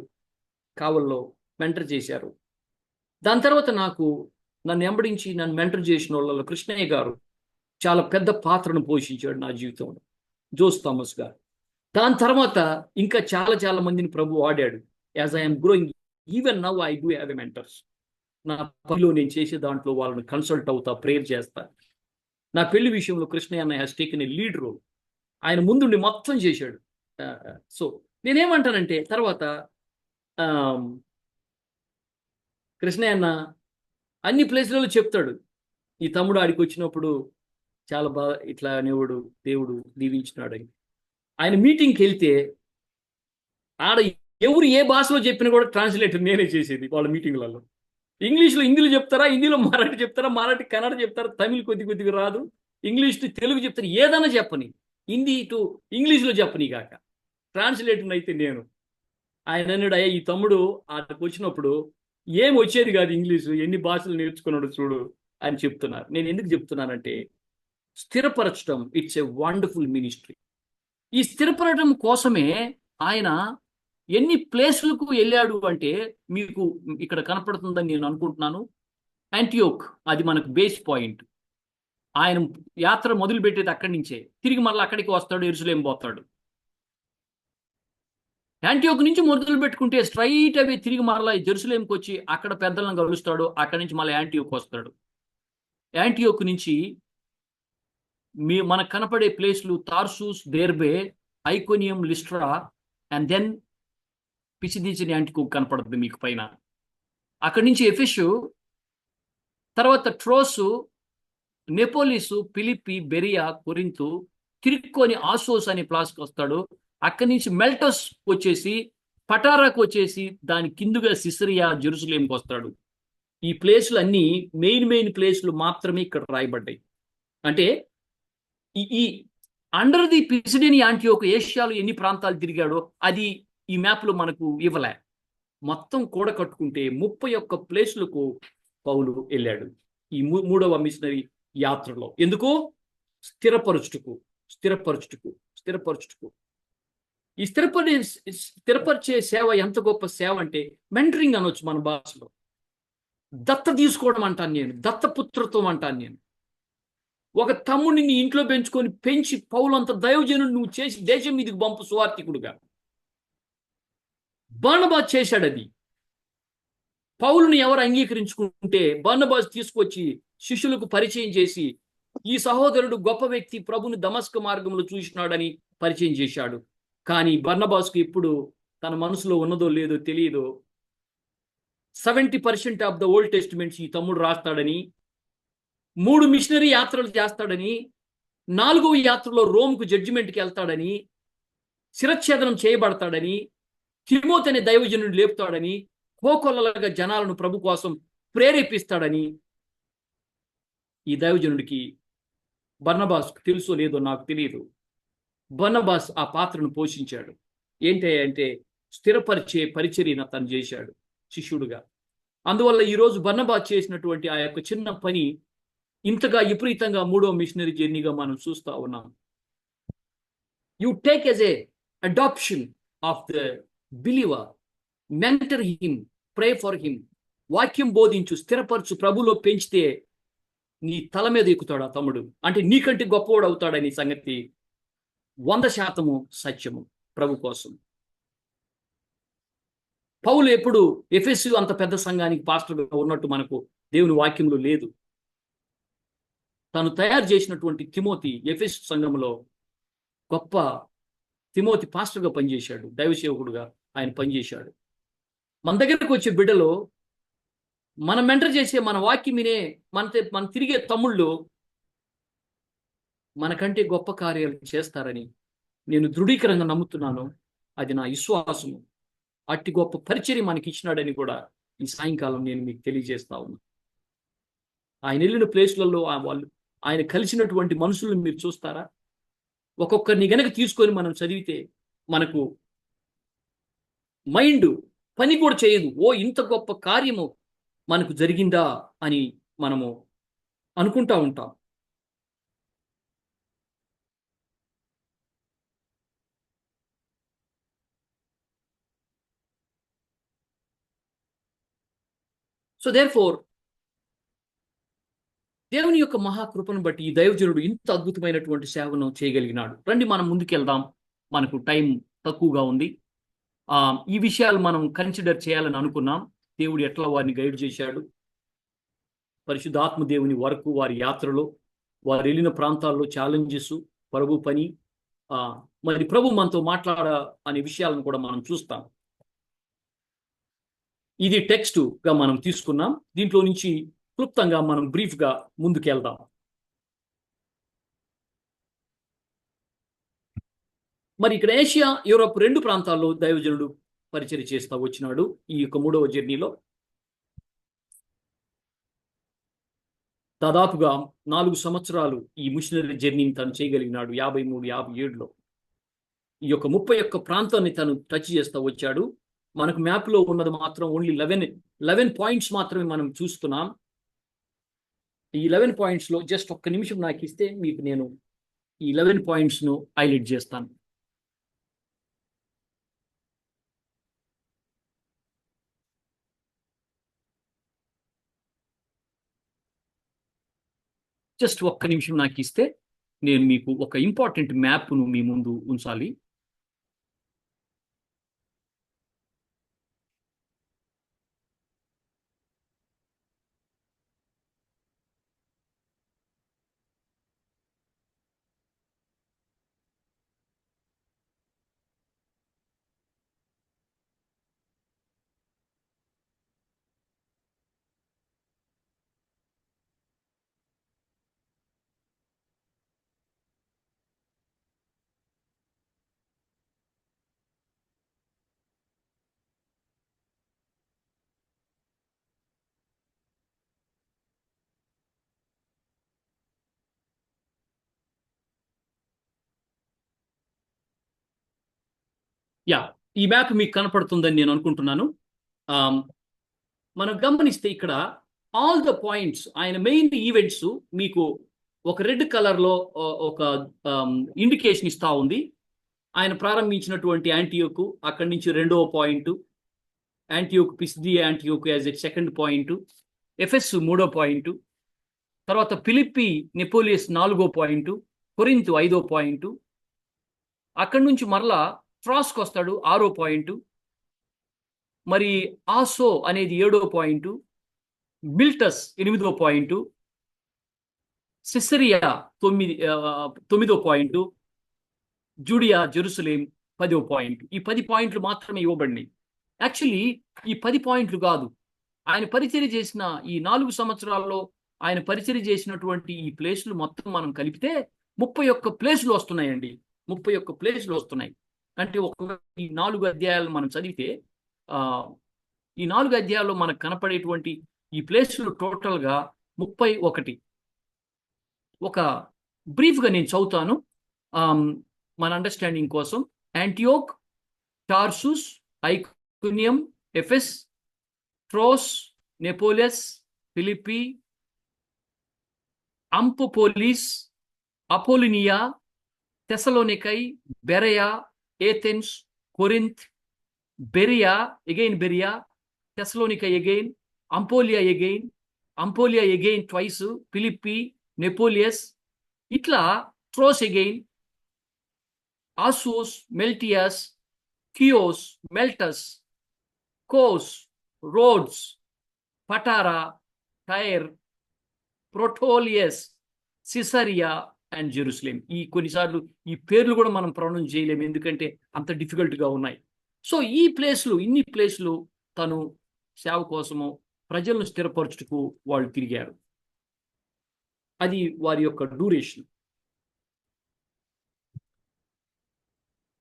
కావుల్లో మెంటర్ చేశారు. దాని తర్వాత నన్ను ఎంబడించి నన్ను మెంటర్ చేసిన వాళ్ళలో కృష్ణయ్య గారు చాలా పెద్ద పాత్రను పోషించాడు నా జీవితంలో, జోస్ థామస్ గారు. దాని తర్వాత ఇంకా చాలా మందిని ప్రభు వాడాడు. As I'm growing, even now I do have a mentors. నా పనిలో నేను చేసే దాంట్లో వాళ్ళని కన్సల్ట్ అవుతా, ప్రేయర్ చేస్తా. నా పెళ్లి విషయంలో కృష్ణయ్య అన్న has taken a lead role. ఆయన ముందుండి మొత్తం చేశాడు. సో నేనేమంటానంటే, తర్వాత కృష్ణయ్య అన్న అన్ని ప్లేస్లలో చెప్తాడు, ఈ తమ్ముడు ఆడికి వచ్చినప్పుడు చాలా బాగా ఇట్లా అనేవాడు, దేవుడు దీవించినాడు అని. ఆయన మీటింగ్కి వెళ్తే ఆడ ఎవరు ఏ భాషలో చెప్పినా కూడా ట్రాన్స్లేటర్ నేనే చేసేది వాళ్ళ మీటింగ్లలో. ఇంగ్లీష్లో హిందీలో చెప్తారా, హిందీలో మరాఠీ చెప్తారా, మరాఠీ కన్నడ చెప్తారా, తమిళ్ కొద్దిగా రాదు, ఇంగ్లీష్ టు తెలుగు చెప్తారు, ఏదైనా చెప్పని, హిందీ టు ఇంగ్లీష్లో చెప్పని కాక ట్రాన్స్లేటర్ అయితే నేను. ఆయన అన్నాడు, అయ్యా ఈ తమ్ముడు ఆడికి వచ్చినప్పుడు ఏం వచ్చేది కాదు ఇంగ్లీషు, ఎన్ని భాషలు నేర్చుకున్నాడు చూడు అని చెప్తున్నారు. నేను ఎందుకు చెప్తున్నానంటే, స్థిరపరచడం ఇట్స్ ఏ వండర్ఫుల్ మినిస్ట్రీ. ఈ స్థిరపడటం కోసమే ఆయన ఎన్ని ప్లేస్లకు వెళ్ళాడు అంటే మీకు ఇక్కడ కనపడుతుందని నేను అనుకుంటున్నాను. యాంటియోక్, అది మనకు బేస్ పాయింట్. ఆయన యాత్ర మొదలు పెట్టేది అక్కడి నుంచే, తిరిగి మళ్ళీ అక్కడికి వస్తాడు, యెరూషలేం పోతాడు. యాంటియోక్ నుంచి మొదలు పెట్టుకుంటే స్ట్రైట్ అవే తిరిగి మరలా జెరూసలేంకి వచ్చి అక్కడ పెద్దలను కలుస్తాడు. అక్కడి నుంచి మళ్ళీ యాంటియోక్ వస్తాడు. యాంటియోక్ నుంచి మనకు కనపడే ప్లేస్లు తార్సూస్, దెర్బే, ఐకోనియం, లిస్ట్రా, అండ్ దెన్ పిసిదీచని యాంటియోక్ కనపడుతుంది మీకు పైన. అక్కడి నుంచి ఎఫెసు, తర్వాత ట్రోసు, నెపోలిసు, ఫిలిప్పి, బెరియా, కొరింతు, తిరుక్కొని ఆసోస్ అనే ప్లాస్కి వస్తాడు. అక్కడి నుంచి మెల్టస్ వచ్చేసి పటారాకు వచ్చేసి దాని కిందుగా సిసరియా, జెరూసలేంకి వస్తాడు. ఈ ప్లేస్లు అన్నీ మెయిన్ ప్లేస్లు మాత్రమే ఇక్కడ రాయబడ్డాయి. అంటే ఈ అండర్ ది పిసిడిని యాంటియోకు ఏషియాలో ఎన్ని ప్రాంతాలు తిరిగాడో అది ఈ మ్యాప్లో మనకు ఇవ్వలే. మొత్తం కూడ కట్టుకుంటే 31 ప్లేసులకు పౌలు వెళ్ళాడు ఈ మూడవ మిషనరీ యాత్రలో. ఎందుకు? స్థిరపరచుటకు స్థిరపరచుటకు స్థిరపరచుటకు. ఈ స్థిరపరిచే సేవ ఎంత గొప్ప సేవ అంటే మెంటరింగ్ అనొచ్చు మన భాషలో. దత్త తీసుకోవడం అంటాను నేను, దత్తపుత్రత్వం అంటాను నేను. ఒక తమ్ముడిని నీ ఇంట్లో పెంచుకొని పెంచి పౌలంత దైవజనుడు నువ్వు చేసి దేశం మీదకి పంపు సువార్థికుడుగా. బర్నబాస్ చేశాడు అది. పౌలుని ఎవరు అంగీకరించుకుంటే బర్నబాస్ తీసుకొచ్చి శిష్యులకు పరిచయం చేసి ఈ సహోదరుడు గొప్ప వ్యక్తి, ప్రభుని దమస్క మార్గంలో చూసినాడని పరిచయం చేశాడు. కానీ బర్నబాస్కు ఇప్పుడు తన మనసులో ఉన్నదో లేదో తెలియదో 70% ఆఫ్ ద ఓల్డ్ టెస్టిమెంట్స్ ఈ తమ్ముడు రాస్తాడని, 3 మిషనరీ యాత్రలు చేస్తాడని, 4వ యాత్రలో రోమ్కు జడ్జిమెంట్కి వెళ్తాడని, శిరచ్ఛేదనం చేయబడతాడని, తిమోతి అనే దైవజనుడు లేపుతాడని, కోకొల్లలుగా జనాలను ప్రభు కోసం ప్రేరేపిస్తాడని ఈ దైవజనుడికి బర్నబాస్కు తెలుసో లేదో నాకు తెలియదు. బర్నబాస్ ఆ పాత్రను పోషించాడు. ఏంటి అంటే స్థిరపరిచే పరిచర్యను తను చేశాడు శిష్యుడుగా. అందువల్ల ఈరోజు బర్నబాస్ చేసినటువంటి ఆ యొక్క చిన్న పని ఇంతగా విపరీతంగా 3వ మిషనరీ జర్నీగా మనం చూస్తా ఉన్నాం. You take as a adoption of the believer, mentor him, pray for him. వాక్యం బోధించు, స్థిరపరచు, ప్రభులో పెంచితే నీ తల మీద ఎక్కుతాడు ఆ తమ్ముడు. అంటే నీకంటే గొప్పవాడు అవుతాడని సంగతి 100% సత్యము ప్రభు కోసం. పౌలు ఎప్పుడు ఎఫెసు అంత పెద్ద సంఘానికి పాస్టర్గా ఉన్నట్టు మనకు దేవుని వాక్యంలో లేదు. తను తయారు చేసినటువంటి తిమోతి ఎఫెసు సంఘంలో గొప్ప తిమోతి పాస్టర్గా పనిచేశాడు, దైవసేవకుడుగా ఆయన పనిచేశాడు. మన దగ్గరకు వచ్చే బిడ్డలో మనం మెంటర్ చేసే, మన వాక్యం వినే, మన తిరిగే తమ్ముళ్ళు మనకంటే గొప్ప కార్యాలు చేస్తారని నేను దృఢీకరంగా నమ్ముతున్నాను. అది నా విశ్వాసము. అట్టి గొప్ప పరిచర్య మనకి ఇచ్చినాడని కూడా ఈ సాయంకాలం నేను మీకు తెలియజేస్తా ఉన్నా. ఆయన వెళ్ళిన ప్లేస్లలో ఆయన కలిసినటువంటి మనుషులను మీరు చూస్తారా? ఒక్కొక్కరిని గనక తీసుకొని మనం చదివితే మనకు మైండ్ పని కూడా చేయదు. ఓ ఇంత గొప్ప కార్యము మనకు జరిగిందా అని మనము అనుకుంటా ఉంటాం. సో దేర్ఫోర్ దేవుని యొక్క మహాకృపను బట్టి ఈ దైవజనుడు ఇంత అద్భుతమైనటువంటి సేవను చేయగలిగినాడు. రండి మనం ముందుకెళ్దాం. మనకు టైం తక్కువగా ఉంది. ఈ విషయాలు మనం కన్సిడర్ చేయాలని అనుకున్నాం. దేవుడు ఎట్లా వారిని గైడ్ చేశాడు, పరిశుద్ధాత్మ దేవుని వరకు వారి యాత్రలో, వారు వెళ్ళిన ప్రాంతాల్లో ఛాలెంజెస్, ప్రభు పని, మరి ప్రభు మనతో మాట్లాడ అనే విషయాలను కూడా మనం చూస్తాం. ఇది టెక్స్ట్గా మనం తీసుకున్నాం. దీంట్లో నుంచి క్లుప్తంగా మనం బ్రీఫ్గా ముందుకెళ్దాం. మరి ఇక్కడ ఏషియా, యూరోప్ 2 ప్రాంతాల్లో దైవజనుడు పరిచర్య చేస్తూ వచ్చినాడు. ఈ యొక్క 3వ జర్నీలో దాదాపుగా 4 సంవత్సరాలు ఈ మిషనరీ జర్నీని తను చేయగలిగినాడు. 53, 57లో ఈ యొక్క 31 ప్రాంతాన్ని తను టచ్ చేస్తూ వచ్చాడు. మనకు మ్యాప్లో ఉన్నది మాత్రం ఓన్లీ 11 పాయింట్స్ మాత్రమే మనం చూస్తున్నాం. ఈ 11 పాయింట్స్లో జస్ట్ ఒక్క నిమిషం నాకు ఇస్తే మీకు నేను ఈ 11 పాయింట్స్ను హైలైట్ చేస్తాను. జస్ట్ ఒక్క నిమిషం నాకు ఇస్తే నేను మీకు ఒక ఇంపార్టెంట్ మ్యాప్ను మీ ముందు ఉంచాలి. యా, ఈ మ్యాప్ మీకు కనపడుతుందని నేను అనుకుంటున్నాను. ఆమ్, మనం గమనిస్తే ఇక్కడ ఆల్ ద పాయింట్స్, ఆయన మెయిన్ ఈవెంట్స్ మీకు ఒక రెడ్ కలర్లో ఒక ఇండికేషన్ ఇస్తా ఉంది. ఆయన ప్రారంభించినటువంటి యాంటీయోకు, అక్కడి నుంచి రెండవ point, Antioch Pisidia Antioch as a second point, Ephesus మూడో పాయింట్, తర్వాత ఫిలిప్పి నెపోలియస్ నాలుగో పాయింట్, కొరింతు ఐదో పాయింట్, అక్కడి నుంచి మరలా ట్రాస్కి వస్తాడు ఆరో పాయింట్, మరి ఆసో అనేది ఏడో పాయింట్, మిల్టస్ ఎనిమిదో పాయింట్, సిసరియా తొమ్మిదో పాయింట్, జూడియా జెరూసలేం 10వ పాయింట్. ఈ 10 పాయింట్లు మాత్రమే ఇవ్వబడినాయి. యాక్చువల్లీ ఈ 10 పాయింట్లు కాదు, ఆయన పరిచర్య చేసిన ఈ 4 సంవత్సరాల్లో ఆయన పరిచర్య చేసినటువంటి ఈ ప్లేస్లు మొత్తం మనం కలిపితే 31 ప్లేసులు వస్తున్నాయండి. 31 ప్లేసులు వస్తున్నాయి. అంటే ఒక ఈ 4 అధ్యాయాలు మనం చదివితే ఈ 4 అధ్యాయాల్లో మనకు కనపడేటువంటి ఈ ప్లేసులు టోటల్గా 31. ఒక బ్రీఫ్గా నేను చదువుతాను మన అండర్స్టాండింగ్ కోసం. Antioch, Tarsus, Iconium, Ephesus, Troas, Neapolis, Philippi, Amphipolis, Apollonia, Thessalonica, Berea, Athens, Corinth, Berea, Berea, Thessalonica again, అంపోలియా అగైన్ ట్వైస్, ఫిలిప్పి, నెపోలియస్, ఇట్లా Troas again, Assos, Miletus, Chios, Miletus, Cos, Rhodes, Patara, Tyre, Ptolemais, Caesarea and Jerusalem. ఈ కొన్నిసార్లు ఈ పేర్లు కూడా మనం pronounce చేయలేము, ఎందుకంటే అంత డిఫికల్ట్గా ఉన్నాయి. సో ఈ ప్లేస్లు, ఇన్ని ప్లేస్లు తను సేవ కోసము ప్రజలను స్థిరపరచుటకు వాళ్ళు తిరిగారు. అది వారి యొక్క డ్యూరేషన్.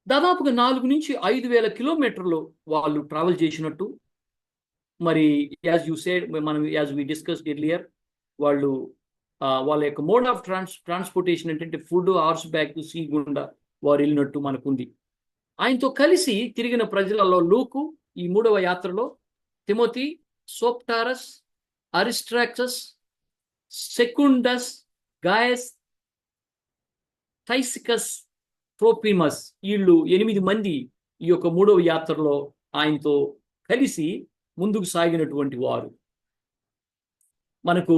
దాదాపుగా 4 నుంచి 5,000 కిలోమీటర్లు వాళ్ళు ట్రావెల్ చేసినట్టు. మరి యాజ్ వి డిస్కస్డ్ ఎర్లియర్, వాళ్ళు వాళ్ళ యొక్క మోడ్ ఆఫ్ ట్రాన్స్పోర్టేషన్ ఏంటంటే ఫుడ్, హార్స్ బ్యాక్, సీ గుండా వారు వెళ్ళినట్టు మనకుంది. ఆయనతో కలిసి తిరిగిన ప్రజలలో లూకు ఈ 3వ యాత్రలో, తిమోతి, సోప్టారస్, అరిస్ట్రాక్సస్, సెకుండస్, గాయస్, టైసికస్, ట్రోపిమస్, వీళ్ళు 8 మంది ఈ యొక్క 3వ యాత్రలో ఆయనతో కలిసి ముందుకు సాగినటువంటి వారు. మనకు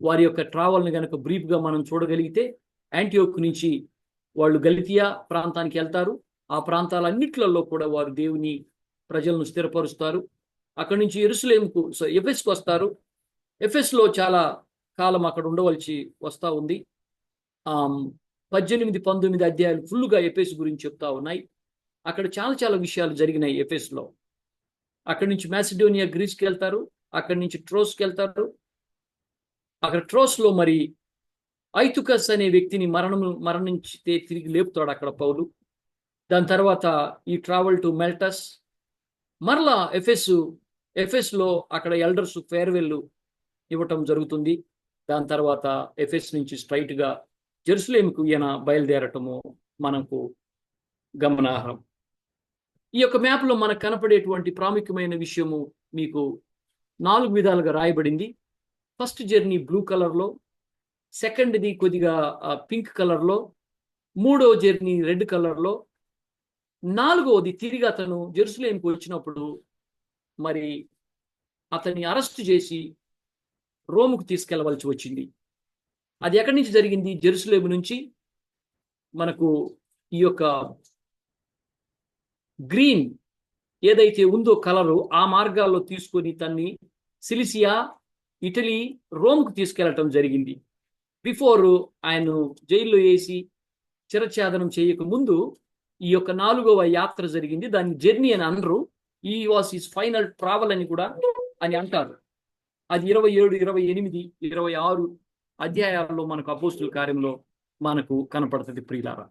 వారి యొక్క ట్రావెల్ని కనుక బ్రీఫ్గా మనం చూడగలిగితే, యాంటియోక్ నుంచి వాళ్ళు గలితియా ప్రాంతానికి వెళ్తారు. ఆ ప్రాంతాలన్నిట్లలో కూడా వారు దేవుని ప్రజలను స్థిరపరుస్తారు. అక్కడి నుంచి యెరూషలేముకు, ఎఫెస్కు వస్తారు. ఎఫెస్లో చాలా కాలం అక్కడ ఉండవలసి వస్తూ ఉంది. 18, 19 అధ్యాయాలు ఫుల్గా ఎఫెస్ గురించి చెప్తా ఉన్నాయి. అక్కడ చాలా చాలా విషయాలు జరిగినాయి ఎఫెస్లో. అక్కడి నుంచి మాసిడోనియా, గ్రీస్కి వెళ్తారు. అక్కడి నుంచి ట్రోస్కి వెళ్తారు. అక్కడ ట్రోస్లో మరి ఐతుకస్ అనే వ్యక్తిని మరణించితే తిరిగి లేపుతాడు అక్కడ పౌలు. దాని తర్వాత ఈ ట్రావెల్ టు మెల్టస్, మరలా ఎఫెస్లో అక్కడ ఎల్డర్స్ ఫేర్వెల్ ఇవ్వటం జరుగుతుంది. దాని తర్వాత ఎఫెస్ నుంచి స్ట్రైట్గా జెరూసలేంకు ఈయన బయలుదేరటము మనకు గమనార్హం. ఈ యొక్క మ్యాప్లో మనకు కనపడేటువంటి ప్రాముఖ్యమైన విషయము మీకు 4 విధాలుగా రాయబడింది. ఫస్ట్ జర్నీ బ్లూ కలర్లో, సెకండ్ది కొద్దిగా పింక్ కలర్లో, 3వ జర్నీ రెడ్ కలర్లో, 4వది తిరిగి అతను జెరూసలేంకు వచ్చినప్పుడు మరి అతన్ని అరెస్ట్ చేసి రోముకు తీసుకెళ్లవలసి వచ్చింది. అది ఎక్కడి నుంచి జరిగింది? జెరూసలేం నుంచి మనకు ఈ యొక్క గ్రీన్ ఏదైతే ఉందో కలరు, ఆ మార్గాల్లో తీసుకొని తన్ని సిలిసియా, ఇటలీ, రోమ్కు తీసుకెళ్లటం జరిగింది. బిఫోర్ ఆయన జైల్లో వేసి చిరఛేదనం చేయక ముందు ఈ యొక్క 4వ యాత్ర జరిగింది. దాన్ని జర్నీ అని అనరు. ఈ వాస్ హిస్ ఫైనల్ ట్రావెల్ అని కూడా అని అంటారు. అది 27, 28, 26 అధ్యాయాల్లో మనకు అపోస్తుల కార్యంలో మనకు కనపడుతుంది. ప్రియులారా,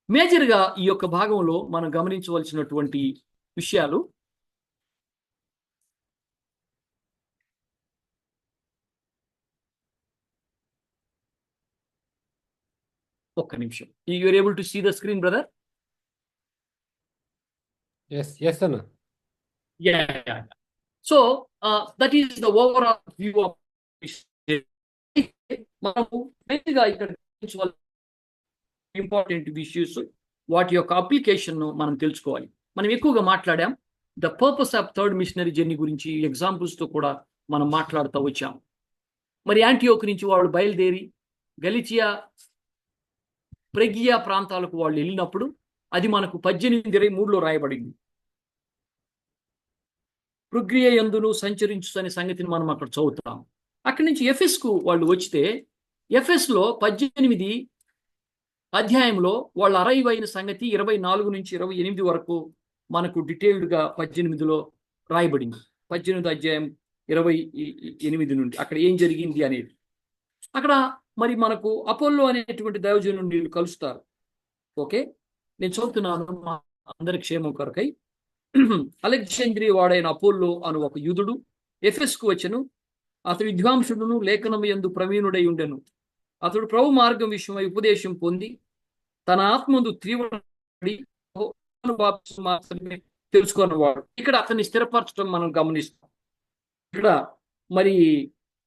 మేజర్గా ఈ యొక్క భాగంలో మనం గమనించవలసినటువంటి విషయాలు, ఒక్క నిమిషం. You are able to see the screen brother? Yes అన్న. Yeah. So that is the overall view of మనము మెయిన్గా ఇక్కడ ఇంపార్టెంట్ ఇష్యూస్ వాటి యొక్క అప్లికేషన్ మనం తెలుసుకోవాలి. మనం ఎక్కువగా మాట్లాడాం the purpose of third machinery journey గురించి ఎగ్జాంపుల్స్ తో కూడా మనం మాట్లాడుతూ వచ్చాం. మరి యాంటియోక్ నుంచి వాళ్ళు బయలుదేరి గలిచియా, ప్రెగియా ప్రాంతాలకు వాళ్ళు వెళ్ళినప్పుడు అది మనకు 18:23లో రాయబడింది. పృగ్రియ యందును సంచరించు అనే సంగతిని మనం అక్కడ చదువుతాం. అక్కడి నుంచి ఎఫెస్కు వాళ్ళు వచ్చితే ఎఫెస్లో 18 అధ్యాయంలో వాళ్ళు అరైవ్ అయిన సంగతి 24 నుంచి 28 వరకు మనకు డీటెయిల్డ్గా 18లో రాయబడింది. 18 అధ్యాయం 28 నుండి అక్కడ ఏం జరిగింది అనేది. అక్కడ మరి మనకు అపోల్లో అనేటువంటి దైవజనుడు వీళ్ళు కలుస్తారు. ఓకే, నేను చదువుతున్నాను మా అందరి క్షేమం కొరకై. అలెగ్జాండ్రియా వాడైన అపోల్లో అను ఒక యూదుడు ఎఫెస్కు వచ్చెను. అతడు విద్వాంసుడును లేఖనము యందు ప్రవీణుడై ఉండెను. అతడు ప్రభు మార్గం విషయమై ఉపదేశం పొంది తన ఆత్మందు తీవ్రపడి తెలుసుకున్నవాడు. ఇక్కడ అతన్ని స్థిరపరచడం మనం గమనిస్తాం. ఇక్కడ మరి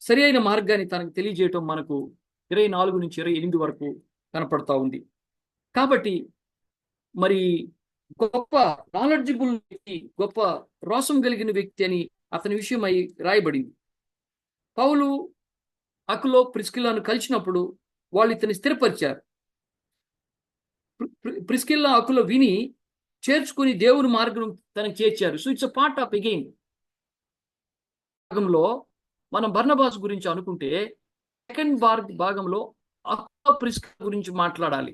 సరి అయిన మార్గాన్ని తనకు తెలియజేయటం మనకు 24 నుంచి 28 వరకు కనపడతా ఉంది. కాబట్టి మరి గొప్ప నాలెడ్జిబుల్ వ్యక్తి, గొప్ప రోసం కలిగిన వ్యక్తి అని అతని విషయమై రాయబడింది. పౌలు అకులో ప్రిస్కిల్లాను కలిసినప్పుడు వాళ్ళు ఇతన్ని స్థిరపరిచారు. ప్రిస్కిల్లా అకులో విని చేర్చుకుని దేవుని మార్గం తనకు చేర్చారు. So it's a part of again భాగంలో మనం బర్నబాస్ గురించి అనుకుంటే సెకండ్ భాగంలో అకులో ప్రిస్కిల్లా గురించి మాట్లాడాలి.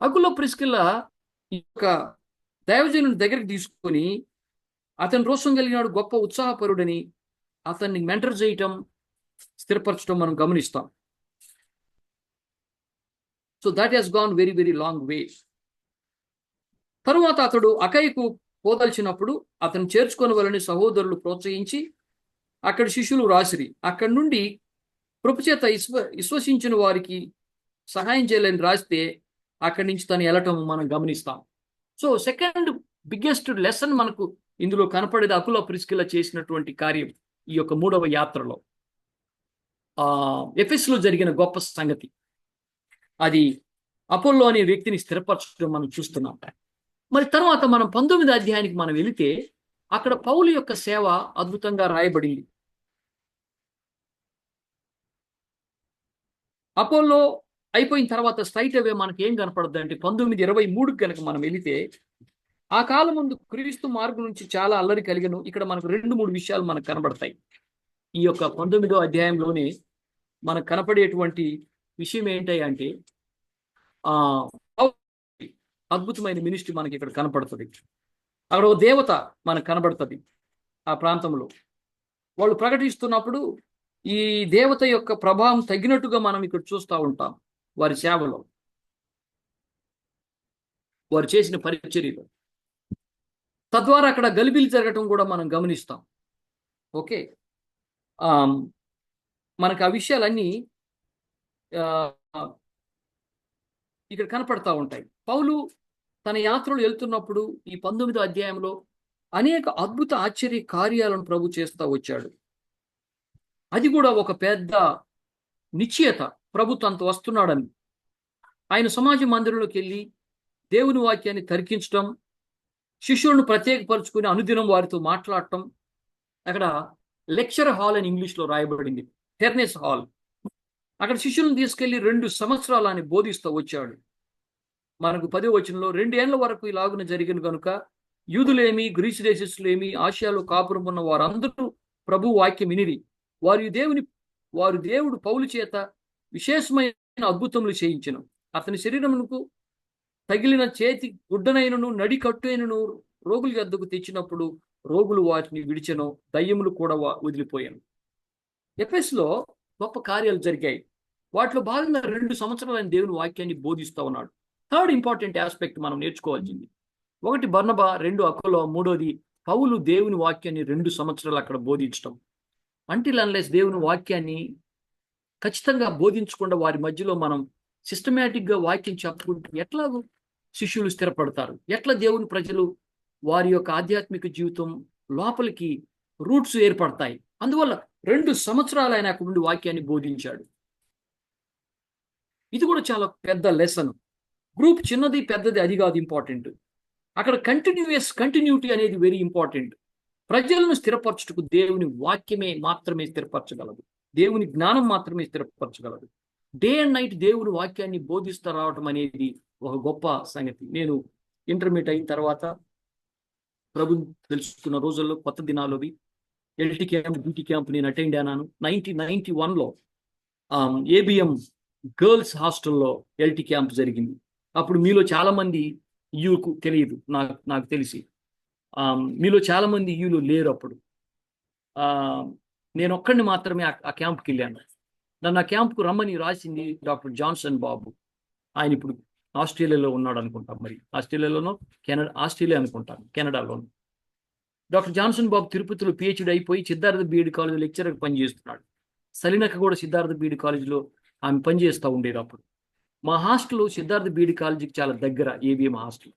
అకులో ప్రిస్కిల్లా ఈ యొక్క దైవజనుని దగ్గరికి తీసుకొని అతని రోషం కలిగినాడు, గొప్ప ఉత్సాహపరుడని అతన్ని మెంటర్ చేయటం, స్థిరపరచడం మనం గమనిస్తాం. So that has gone very very long way. తరువాత అతడు అకైకు పోదలిచినప్పుడు అతను చేర్చుకొనవలని సహోదరులు ప్రోత్సహించి అక్కడి శిష్యులు రాసిరి. అక్కడి నుండి కృపచేత విశ్వసించిన వారికి సహాయం చేయాలని రాస్తే అక్కడి నుంచి తను వెళ్ళటం మనం గమనిస్తాం. సో సెకండ్ బిగ్గెస్ట్ లెసన్ మనకు ఇందులో కనపడేది అకులో ప్రిస్కిల్లా చేసినటువంటి కార్యం. ఈ యొక్క 3వ యాత్రలో ఎఫెస్లో జరిగిన గొప్ప సంగతి అది అపోల్లో అనే వ్యక్తిని స్థిరపరచడం మనం చూస్తున్నాం. మరి తర్వాత మనం 19వ అధ్యాయానికి మనం వెళితే అక్కడ పౌలు యొక్క సేవ అద్భుతంగా రాయబడింది. అపోల్లో అయిపోయిన తర్వాత స్ట్రైట్ అవే మనకి ఏం కనపడద్దు అంటే 19:23 కనుక మనం వెళితే ఆ కాలం ముందు క్రీస్తు మార్గం నుంచి చాలా అల్లరి కలిగను. ఇక్కడ మనకు 2-3 విషయాలు మనకు కనబడతాయి. ఈ యొక్క 19వ అధ్యాయంలోనే మనకు కనపడేటువంటి విషయం ఏంటి అంటే అద్భుతమైన మినిస్ట్రీ మనకి ఇక్కడ కనపడుతుంది. అక్కడ ఒక దేవత మనకు కనబడుతుంది. ఆ ప్రాంతంలో వాళ్ళు ప్రకటిస్తున్నప్పుడు ఈ దేవత యొక్క ప్రభావం తగినట్టుగా మనం ఇక్కడ చూస్తూ ఉంటాం. వారి సేవలో, వారు చేసిన పరిచర్యలో, తద్వారా అక్కడ గలిబిలి జరగటం కూడా మనం గమనిస్తాం. ఓకే, మనకు ఆ విషయాలన్నీ ఇక్కడ కనపడతా ఉంటాయి. పౌలు తన యాత్రలు వెళ్తున్నప్పుడు ఈ 19వ అధ్యాయంలో అనేక అద్భుత ఆశ్చర్య కార్యాలను ప్రభు చేస్తూ వచ్చాడు. అది కూడా ఒక పెద్ద నిశ్చయత, ప్రభు తనతో వస్తున్నాడని. ఆయన సమాజ మందిరంలోకి వెళ్ళి దేవుని వాక్యాన్ని తర్కించడం, శిష్యులను ప్రత్యేకపరుచుకుని అనుదినం వారితో మాట్లాడటం. అక్కడ లెక్చర్ హాల్ అని ఇంగ్లీష్లో రాయబడింది, టెర్నెస్ హాల్. అక్కడ శిష్యులను తీసుకెళ్లి 2 సంవత్సరాలు ఆయన బోధిస్తూ వచ్చాడు. మనకు 10వ వచనంలో 2 ఏళ్ల వరకు ఇలాగున జరిగిన కనుక యూదులేమి గ్రీసు దేశస్తులేమి ఆసియాలో కాపురం ఉన్న వారందరూ ప్రభు వాక్యం వినిరి. వారు దేవుడు పౌలు చేత విశేషమైన అద్భుతములు చేయించెను. అతని శరీరమునకు తగిలిన చేతి గుడ్డనైనను నడి కట్టైనను రోగుల వద్దకు తెచ్చినప్పుడు రోగులు వాటిని విడిచెను, దయ్యములు కూడా వదిలిపోయాను. ఎఫెస్లో గొప్ప కార్యాలు జరిగాయి. వాటిలో భాగంగా 2 సంవత్సరాలు ఆయన దేవుని వాక్యాన్ని బోధిస్తూ ఉన్నాడు. థర్డ్ ఇంపార్టెంట్ ఆస్పెక్ట్ మనం నేర్చుకోవాల్సింది, 1 బర్నబా, 2 అకులో, 3వది పౌలు దేవుని వాక్యాన్ని 2 సంవత్సరాలు అక్కడ బోధించడం. అంటిల్ అన్లెస్ దేవుని వాక్యాన్ని ఖచ్చితంగా బోధించకుండా వారి మధ్యలో మనం సిస్టమేటిక్గా వాక్యం చెప్పుకుంటే ఎట్లాగూ శిష్యులు స్థిరపడతారు? ఎట్లా దేవుని ప్రజలు వారి యొక్క ఆధ్యాత్మిక జీవితం లోపలికి రూట్స్ ఏర్పడతాయి. అందువల్ల 2 సంవత్సరాలు ఆయన అక్కడ నుండి వాక్యాన్ని బోధించాడు. ఇది కూడా చాలా పెద్ద లెసన్. గ్రూప్ చిన్నది పెద్దది అది కాదు ఇంపార్టెంట్. అక్కడ కంటిన్యూటీ అనేది వెరీ ఇంపార్టెంట్. ప్రజలను స్థిరపరచుటకు దేవుని వాక్యమే మాత్రమే స్థిరపరచగలదు. దేవుని జ్ఞానం మాత్రమే స్థిరపరచగలదు. డే అండ్ నైట్ దేవుని వాక్యాన్ని బోధిస్తూ రావటం అనేది ఒక గొప్ప సంగతి. నేను ఇంటర్మీడియట్ అయిన తర్వాత ప్రభు తెలుసుకున్న రోజుల్లో కొత్త దినాలవి ఎల్టీ క్యాంప్ డ్యూటీ క్యాంప్ నేను అటెండ్ అయినాను. 1991లో ఏబిఎం గర్ల్స్ హాస్టల్లో ఎల్టీ క్యాంప్ జరిగింది. అప్పుడు మీలో చాలా మంది యూకు తెలియదు, నాకు తెలిసి మీలో చాలా మంది యూలో లేరు. అప్పుడు నేను ఒక్కడిని మాత్రమే ఆ క్యాంప్కి వెళ్ళాను. నన్ను ఆ క్యాంప్కు రమ్మని రాసింది డాక్టర్ జాన్సన్ బాబు. ఆయన ఇప్పుడు ఆస్ట్రేలియాలో ఉన్నాడు అనుకుంటాం, మరి ఆస్ట్రేలియాలోనో ఆస్ట్రేలియా అనుకుంటాను, కెనడాలోనూ. డాక్టర్ జాన్సన్ బాబు తిరుపతిలో పిహెచ్డి అయిపోయి సిద్ధార్థ బీఈడి కాలేజీలో లెక్చరర్ పనిచేస్తున్నాడు. సలీనక్క కూడా సిద్ధార్థ బీఈడి కాలేజీలో ఆమె పనిచేస్తూ ఉండేది. అప్పుడు మా హాస్టల్ సిద్ధార్థ బీఈడి కాలేజీకి చాలా దగ్గర. ఏబిఎం హాస్టల్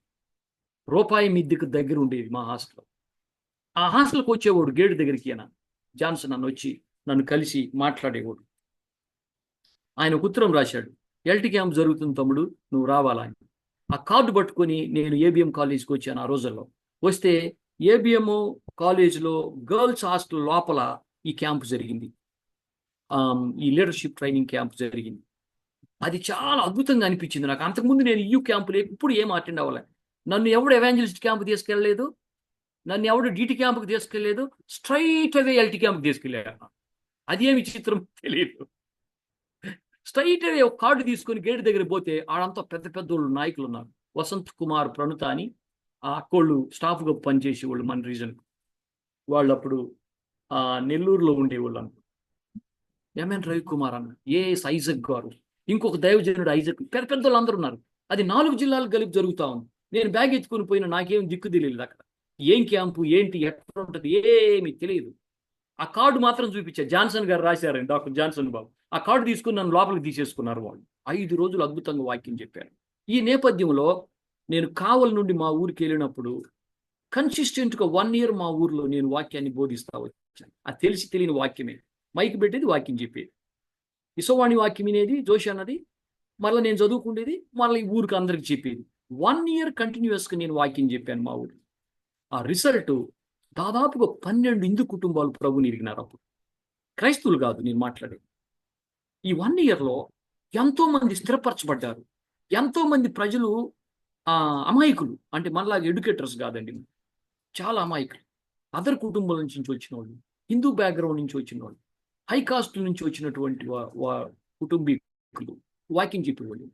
రూపాయి మిద్దెకు దగ్గర ఉండేది మా హాస్టల్. ఆ హాస్టల్కి వచ్చేవాడు గేటు దగ్గరికి. జాన్సన్ నన్ను కలిసి మాట్లాడేవాడు. ఆయన ఒక ఉత్తరం రాశాడు, ఎల్టీ క్యాంప్ జరుగుతుంది తమ్ముడు, నువ్వు రావాలని. ఆ కార్డు పట్టుకొని నేను ఏబిఎం కాలేజీకి వచ్చాను. ఆ రోజుల్లో వస్తే ఏబిఎం కాలేజీలో గర్ల్స్ హాస్టల్ లోపల ఈ క్యాంప్ జరిగింది. ఈ లీడర్షిప్ ట్రైనింగ్ క్యాంప్ జరిగింది. అది చాలా అద్భుతంగా అనిపించింది నాకు. అంతకుముందు నేను యూ క్యాంపులు ఎప్పుడు ఏం అటెండ్ అవ్వలే. నన్ను ఎవడు ఎవాంజలిస్ట్ క్యాంప్ తీసుకెళ్ళలేదు, నన్ను ఎవడు డిటి క్యాంప్కి తీసుకెళ్ళలేదు, స్ట్రైట్ అవే ఎల్టీ క్యాంప్కి తీసుకెళ్ళాడు. అదేమి చిత్రం తెలియదు. స్ట్రైట్ అవే ఒక కార్డు తీసుకొని గేట్ దగ్గర పోతే ఆడంతా పెద్ద పెద్దోళ్ళు నాయకులు ఉన్నారు. వసంత్ కుమార్ ప్రణుత అని ఆ అక్కోళ్ళు స్టాఫ్గా పనిచేసే వాళ్ళు మన రీజన్. వాళ్ళు అప్పుడు నెల్లూరులో ఉండేవాళ్ళు అనుకో. ఎంఎన్ రవికుమార్ అన్న, ఏఎస్ ఐజక్ గారు, ఇంకొక దైవజనుడు ఐజక్, పెద్ద పెద్దోళ్ళు అందరూ ఉన్నారు. అది 4 జిల్లాలు కలిపి జరుగుతూ ఉంది. నేను బ్యాగ్ ఎత్తుకుని పోయినా నాకేం దిక్కు తెలియదు. అక్కడ ఏం క్యాంపు ఏంటి ఎట్లా ఉంటుంది ఏమీ తెలియదు. ఆ కార్డు మాత్రం చూపించారు. జాన్సన్ గారు రాశారని, డాక్టర్ జాన్సన్ బాబు. ఆ కార్డు తీసుకుని నన్ను లోపలికి తీసేసుకున్నారు వాళ్ళు. 5 రోజులు అద్భుతంగా వాక్యం చెప్పారు. ఈ నేపథ్యంలో నేను కావలి నుండి మా ఊరికి వెళ్ళినప్పుడు కన్సిస్టెంట్గా 1 year మా ఊర్లో నేను వాక్యాన్ని బోధిస్తా వచ్చాను. అది తెలిసి తెలియని వాక్యమే. మైక్ పెట్టేది, వాక్యం చెప్పేది. ఇసోవాణి వాక్యం వినేది, జోషి అన్నది, మళ్ళీ నేను చదువుకుండేది, మళ్ళీ ఈ ఊరికి అందరికి చెప్పేది. 1 year కంటిన్యూస్గా నేను వాక్యం చెప్పాను మా ఊరు. ఆ రిజల్ట్ దాదాపుగా 12 హిందూ కుటుంబాలు ప్రభుని ఎరిగినారు. అప్పుడు క్రైస్తవులు కాదు నేను మాట్లాడేది. ఈ 1 yearలో ఎంతో మంది స్థిరపరచబడ్డారు. ఎంతో మంది ప్రజలు అమాయకులు, అంటే మనలాగా ఎడ్యుకేటర్స్ కాదండి, చాలా అమాయకులు. అదర్ కుటుంబాల నుంచి వచ్చిన వాళ్ళు, హిందూ బ్యాక్గ్రౌండ్ నుంచి వచ్చిన వాళ్ళు, హై కాస్ట్ నుంచి వచ్చినటువంటి కుటుంబీకులు వాక్యం చెప్పేవాళ్ళు.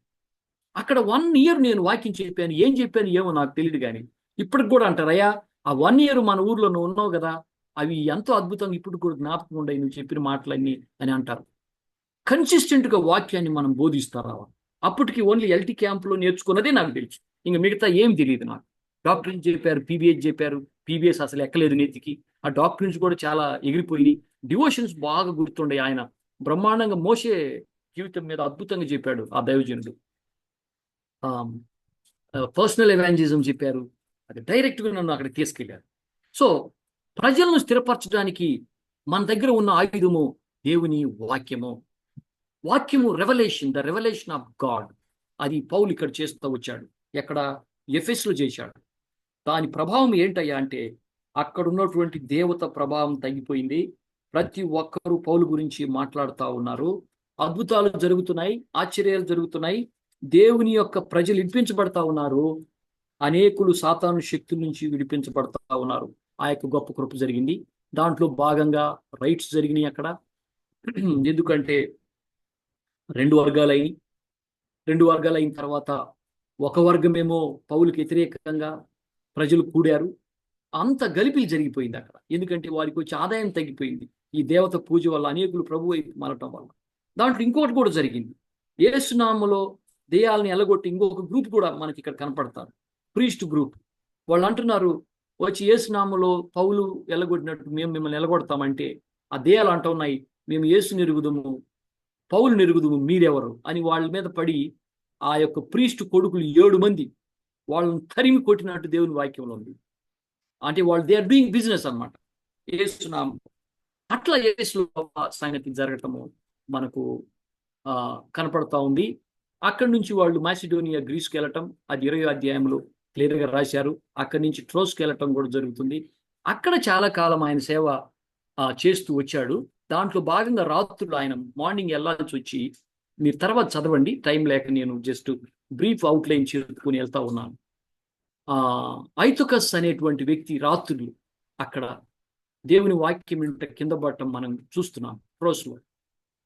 అక్కడ 1 year నేను వాక్యం చెప్పాను. ఏం చెప్పాను ఏమో నాకు తెలియదు, కానీ ఇప్పటికి కూడా అంటారు, అయ్యా ఆ 1 year మన ఊర్లో నువ్వు ఉన్నావు కదా, అవి ఎంతో అద్భుతంగా ఇప్పుడు కూడా జ్ఞాపకం ఉండవు నువ్వు చెప్పిన మాటలన్నీ అని అంటారు. కన్సిస్టెంట్గా వాక్యాన్ని మనం బోధిస్తారా? అప్పటికి ఓన్లీ ఎల్టీ క్యాంప్లో నేర్చుకున్నదే నాకు తెలుసు, ఇంకా మిగతా ఏం తెలియదు నాకు. డాక్టర్ని చెప్పారు, పీబీఎస్ చెప్పారు, పీబీఎస్ అసలు ఎక్కలేదు నెత్తికి. ఆ డాక్టర్ నుంచి కూడా చాలా ఎగిరిపోయి డివోషన్స్ బాగా గుర్తుండే. ఆయన బ్రహ్మాండంగా మోసే జీవితం మీద అద్భుతంగా చెప్పాడు ఆ దైవజనుడు. పర్సనల్ ఎవాంజలిజం చెప్పారు. అది డైరెక్ట్గా నన్ను అక్కడికి తీసుకెళ్ళారు. సో ప్రజలను స్థిరపరచడానికి మన దగ్గర ఉన్న ఆయుధము దేవుని వాక్యము. Revolution, the revolution of God. అది పౌలు ఇక్కడ చేస్తూ వచ్చాడు. ఎక్కడ? ఎఫెస్లో చేశాడు. దాని ప్రభావం ఏంటయ్యా అంటే అక్కడ ఉన్నటువంటి దేవత ప్రభావం తగ్గిపోయింది. ప్రతి ఒక్కరూ పౌలు గురించి మాట్లాడుతూ ఉన్నారు. అద్భుతాలు జరుగుతున్నాయి, ఆశ్చర్యాలు జరుగుతున్నాయి. దేవుని యొక్క ప్రజలు విడిపించబడతా ఉన్నారు. అనేకులు సాతాను శక్తుల నుంచి విడిపించబడతా ఉన్నారు. ఆ యొక్క గొప్ప కృప జరిగింది. దాంట్లో భాగంగా రైట్స్ జరిగినాయి అక్కడ. ఎందుకంటే 2 వర్గాలు అయిన తర్వాత ఒక వర్గమేమో పౌలుకి వ్యతిరేకంగా ప్రజలు కూడారు. అంత గలిపిలు జరిగిపోయింది అక్కడ. ఎందుకంటే వారికి వచ్చే ఆదాయం తగ్గిపోయింది ఈ దేవత పూజ వల్ల, అనేకులు ప్రభు వైపు మలటం వల్ల. దాంట్లో ఇంకోటి కూడా జరిగింది. యేసు నామములో దెయ్యాలని ఎలగొట్టి ఇంకొక గ్రూప్ కూడా మనకి ఇక్కడ కనపడతారు, ప్రీస్ట్ గ్రూప్. వాళ్ళు అంటున్నారు, వచ్చి యేసు నామములో పౌలు ఎలగొట్టినట్టు మేము మిమ్మల్ని ఎలగొడతామంటే ఆ దెయ్యాలు అంటూ ఉన్నాయి, మేము యేసుని ఎరుగుదుము, పౌలు ఎరుగుదుము, మీరెవరు అని వాళ్ళ మీద పడి ఆ యొక్క ప్రీస్ట్ కొడుకులు 7 మంది వాళ్ళని తరిమి కొట్టినట్టు దేవుని వాక్యంలో ఉంది. అంటే వాళ్ళు దే ఆర్ డూయింగ్ బిజినెస్ అనమాట. యేసునామం అట్లా యేసులో సంగతి జరగటము మనకు కనపడతా ఉంది. అక్కడి నుంచి వాళ్ళు మాసిడోనియా, గ్రీస్కి వెళ్ళటం, అది 20వ అధ్యాయంలో క్లియర్గా రాశారు. అక్కడి నుంచి ట్రోస్కి వెళ్ళటం కూడా జరుగుతుంది. అక్కడ చాలా కాలం ఆయన సేవ చేస్తూ వచ్చాడు. దాంట్లో భాగంగా రాత్రులు ఆయన మార్నింగ్ వెళ్ళాల్సి వచ్చి, మీరు తర్వాత చదవండి, టైం లేక నేను జస్ట్ బ్రీఫ్ అవుట్లైన్ చేసుకుని వెళ్తా ఉన్నాను. ఐతుకస్ అనేటువంటి వ్యక్తి రాత్రులు అక్కడ దేవుని వాక్యం కింద పడటం మనం చూస్తున్నాం ట్రోస్లో.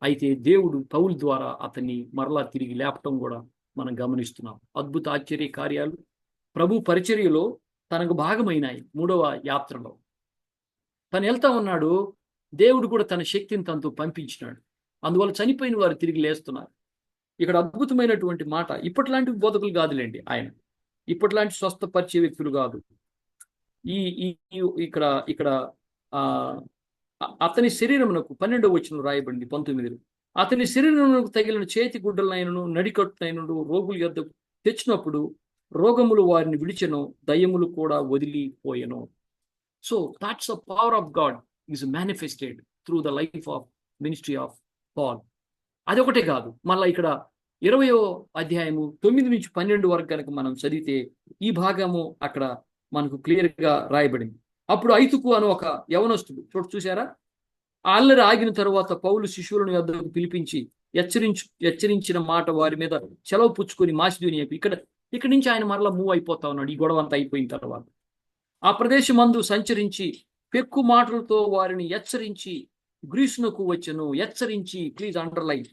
అయితే దేవుడు పౌలు ద్వారా అతన్ని మరలా తిరిగి లేపటం కూడా మనం గమనిస్తున్నాం. అద్భుత ఆశ్చర్య కార్యాలు ప్రభు పరిచర్యలో తనకు భాగమైనాయి. 3వ యాత్రలో తను వెళ్తా ఉన్నాడు. దేవుడు కూడా తన శక్తిని తనతో పంపించినాడు. అందువల్ల చనిపోయిన వారు తిరిగి లేస్తున్నారు. ఇక్కడ అద్భుతమైనటువంటి మాట. ఇప్పట్లాంటి బోధకులు కాదులేండి ఆయన, ఇప్పట్లాంటి స్వస్థపరిచే వ్యక్తులు కాదు. ఇక్కడ ఇక్కడ అతని శరీరమునకు 12వ వచనం రాయబడింది 19లో. అతని శరీరమునకు తగిలిన చేతి గుడ్డలైనను నడికట్టునైనను రోగుల యొద్దకు తెచ్చినప్పుడు రోగములు వారిని విడిచెను, దయ్యములు కూడా వదిలిపోయెను. So that's the power of God is manifested through the life of ministry of Paul. అదొకటే కాదు, మళ్ళీ ఇక్కడ 20వ అధ్యాయము 9 నుంచి 12 వరకు కనుక మనం చదివితే ఈ భాగము అక్కడ మనకు క్లియర్గా రాయబడింది. అప్పుడు ఐతుకు అని ఒక యవనస్తుడు చూశారా, ఆ అల్లరి ఆగిన తరువాత పౌలు శిష్యులను యొద్దకు పిలిపించి హెచ్చరించిన మాట వారి మీద సెలవు పుచ్చుకొని మాసిదోనియాకు ఇక్కడి నుంచి ఆయన మరలా మూవ్ అయిపోతా ఉన్నాడు. ఈ గొడవ అంతా అయిపోయిన తర్వాత ఆ ప్రదేశమందు సంచరించి పెక్కు మాటలతో వారిని హెచ్చరించి గ్రీసునకు వచ్చెను. హెచ్చరించి, ప్లీజ్ అండర్లైన్,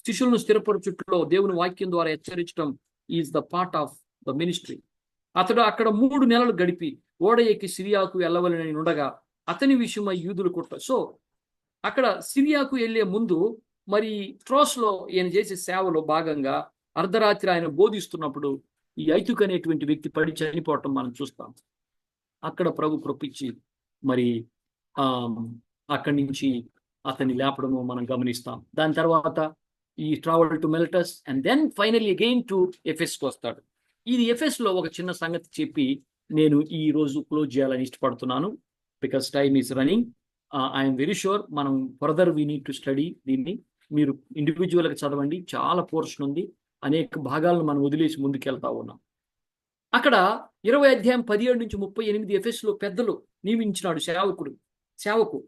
శిష్యులను స్థిరపరచుట్లో దేవుని వాక్యం ద్వారా హెచ్చరించడం is the part of the ministry. అతడు అక్కడ 3 నెలలు గడిపి ఓడ ఎక్కి సిరియాకు వెళ్ళవలనని ఉండగా అతని విషయమై యూదులు కుట్ర. సో అక్కడ సిరియాకు వెళ్ళే ముందు మరి ట్రోస్లో ఈయన చేసే సేవలో భాగంగా అర్ధరాత్రి ఆయన బోధిస్తున్నప్పుడు ఈ ఐతుకు అనేటువంటి వ్యక్తి పడి చనిపోవటం మనం చూస్తాం. అక్కడ ప్రభు కృపించి మరి అక్కడి నుంచి అతన్ని లేపడము మనం గమనిస్తాం. దాని తర్వాత ఈ travel to Miletus and then finally again to ఎఫెస్కి వస్తాడు. ఇది ఎఫెస్లో ఒక చిన్న సంగతి చెప్పి నేను ఈ రోజు క్లోజ్ చేయాలని ఇష్టపడుతున్నాను. Because time is running. I'm very sure మనం further we need to study దీన్ని. మీరు ఇండివిజువల్గా చదవండి, చాలా పోర్షన్ ఉంది, అనేక భాగాలను మనం వదిలేసి ముందుకెళ్తా ఉన్నాం. అక్కడ 20వ అధ్యాయం 17 నుంచి 38 ఎఫెస్లో పెద్దలు నియమించినాడు సేవకు.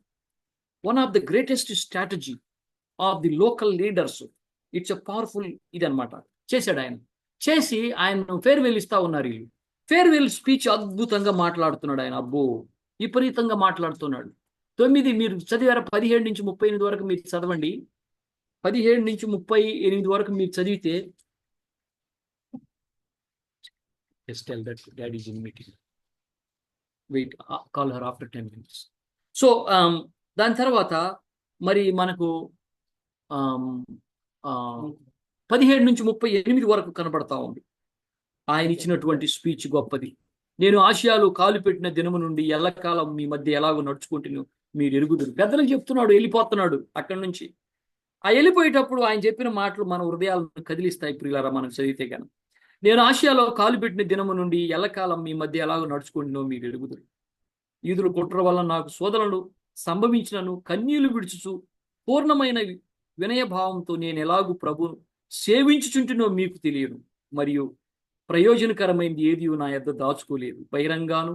One of the greatest strategy of the local leaders. It's a powerful ఇది అనమాట. చేశాడు ఆయన. చేసి ఆయన ఫేర్వెల్ ఇస్తా ఉన్నారు. వీళ్ళు ఫేర్వెల్ స్పీచ్ అద్భుతంగా మాట్లాడుతున్నాడు ఆయన. అబ్బో, విపరీతంగా మాట్లాడుతున్నాడు. 9 మీరు చదివారా? 17 నుంచి 38 వరకు మీరు చదవండి. 17 నుంచి 38 వరకు మీరు చదివితే just tell that dad is in meeting. Wait, call her after 10 minutes. So దాని తర్వాత మరి మనకు 17 నుంచి 38 వరకు కనబడతా ఉంది. ఆయన ఇచ్చినటువంటి స్పీచ్ గొప్పది. నేను ఆసియాలో కాలు పెట్టిన దినము నుండి ఎల్లకాలం మీ మధ్య ఎలాగో నడుచుకుంటున్నాను మీరు ఎరుగుదురు. పెద్దలకు చెప్తున్నాడు, వెళ్ళిపోతున్నాడు అక్కడి నుంచి. వెళ్ళిపోయేటప్పుడు ఆయన చెప్పిన మాటలు మన హృదయాలను కదిలిస్తాయి ప్రియులారా మనం చదివితే కనుక. నేను ఆసియాలో కాలు పెట్టిన దినము నుండి ఎల్లకాలం మీ మధ్య ఎలాగో నడుచుకుంటున్నావు మీరు ఎరుగుదురు. యూదుల కుట్ర వల్ల నాకు శోధనలు సంభవించినను కన్నీళ్లు విడుచుచు పూర్ణమైన వినయభావంతో నేను ఎలాగూ ప్రభువును సేవించుచుంటున్నో మీకు తెలియను. మరియు ప్రయోజనకరమైనది ఏది నా యొద్ద దాచుకోలేదు, బహిరంగాను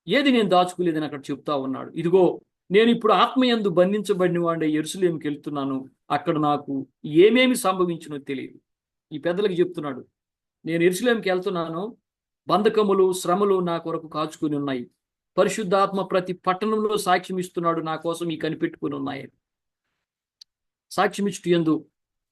ఏది నేను దాచుకోలేదని అక్కడ చెప్తా ఉన్నాడు. ఇదిగో నేను ఇప్పుడు ఆత్మయందు బంధించబడిన వాడే యెరూషలేముకి వెళ్తున్నాను. అక్కడ నాకు ఏమేమి సంభవించినో తెలియదు. ఈ పెద్దలకు చెప్తున్నాడు, నేను యెరూషలేముకి వెళ్తున్నాను, బంధకములు శ్రమలు నా కొరకు కాచుకుని ఉన్నాయి. పరిశుద్ధాత్మ ప్రతి పట్టణంలో సాక్ష్యం ఇస్తున్నాడు నా కోసం ఈ కనిపెట్టుకుని ఉన్నాయి. సాక్ష్యం ఇచ్చుటయందు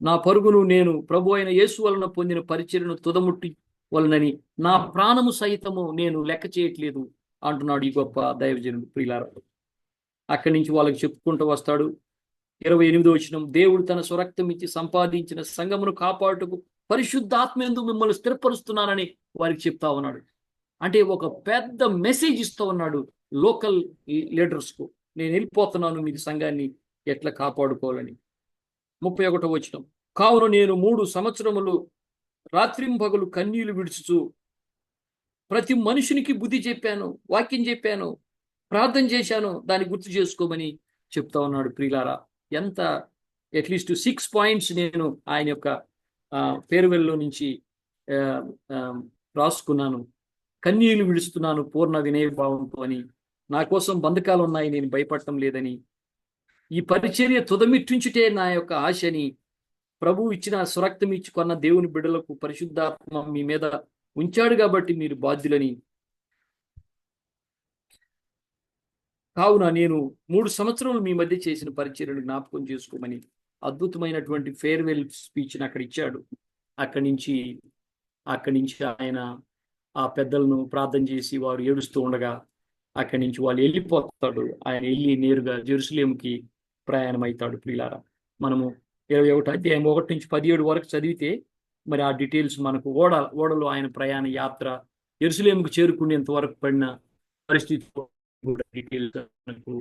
నా పరుగును నేను ప్రభు అయిన యేసు వలన పొందిన పరిచర్యను తుదముట్టి వలనని నా ప్రాణము సహితము నేను లెక్క చేయట్లేదు అంటున్నాడు ఈ గొప్ప దైవజనుడు. ప్రియులారా, అక్కడి నుంచి వాళ్ళకి చెప్పుకుంటూ వస్తాడు. 28వ వచనం, దేవుడు తన స్వరక్తం ఇచ్చి సంపాదించిన సంఘమును కాపాడుటకు పరిశుద్ధాత్మయందు మిమ్మల్ని స్థిరపరుస్తున్నానని వారికి చెప్తా ఉన్నాడు. అంటే ఒక పెద్ద మెసేజ్ ఇస్తూ ఉన్నాడు లోకల్ లీడర్స్కు. నేను వెళ్ళిపోతున్నాను, మీకు సంఘాన్ని ఎట్లా కాపాడుకోవాలని. 31వ వచనం, కావున నేను 3 సంవత్సరములు రాత్రింపగలు కన్నీళ్లు విడుచుచు ప్రతి మనుషునికి బుద్ధి చెప్పాను, వాక్యం చెప్పాను, ప్రార్థన చేశాను, దాన్ని గుర్తు చేసుకోమని చెప్తా ఉన్నాడు ప్రియులారా. ఎంత అట్లీస్ట్ 6 పాయింట్స్ నేను ఆయన యొక్క ఫేర్వెల్లో నుంచి ఆ, ఆ, రాసుకున్నాను. కన్నీళ్లు విడుస్తున్నాను పూర్ణ వినయభావంతో అని, నా కోసం బంధకాలు ఉన్నాయి, నేను భయపడటం లేదని, ఈ పరిచర్య తుదమిట్టుంచుటే నా యొక్క ఆశని, ప్రభువు ఇచ్చిన స్వరక్తం ఇచ్చి కొన్న దేవుని బిడ్డలకు పరిశుద్ధాత్మ మీ మీద ఉంచాడు కాబట్టి మీరు బాధ్యులని, కావున నేను 3 సంవత్సరాలు మీ మధ్య చేసిన పరిచర్యను జ్ఞాపకం చేసుకోమని అద్భుతమైనటువంటి ఫేర్వెల్ స్పీచ్ని అక్కడ ఇచ్చాడు. అక్కడి నుంచి ఆయన ఆ పెద్దలను ప్రార్థన చేసి వారు ఏడుస్తూ ఉండగా అక్కడి నుంచి వాళ్ళు వెళ్ళిపోతాడు. ఆయన వెళ్ళి నేరుగా జెరూసలేముకి ప్రయాణం అవుతాడు. ప్రియులారా, మనము 21 అధ్యాయం 1 నుంచి 17 వరకు చదివితే మరి ఆ డీటెయిల్స్ మనకు ఓడలో ఆయన ప్రయాణ యాత్ర, జెరూసలేముకు చేరుకునేంత వరకు పడిన పరిస్థితి కూడా డీటెయిల్స్ మనకు.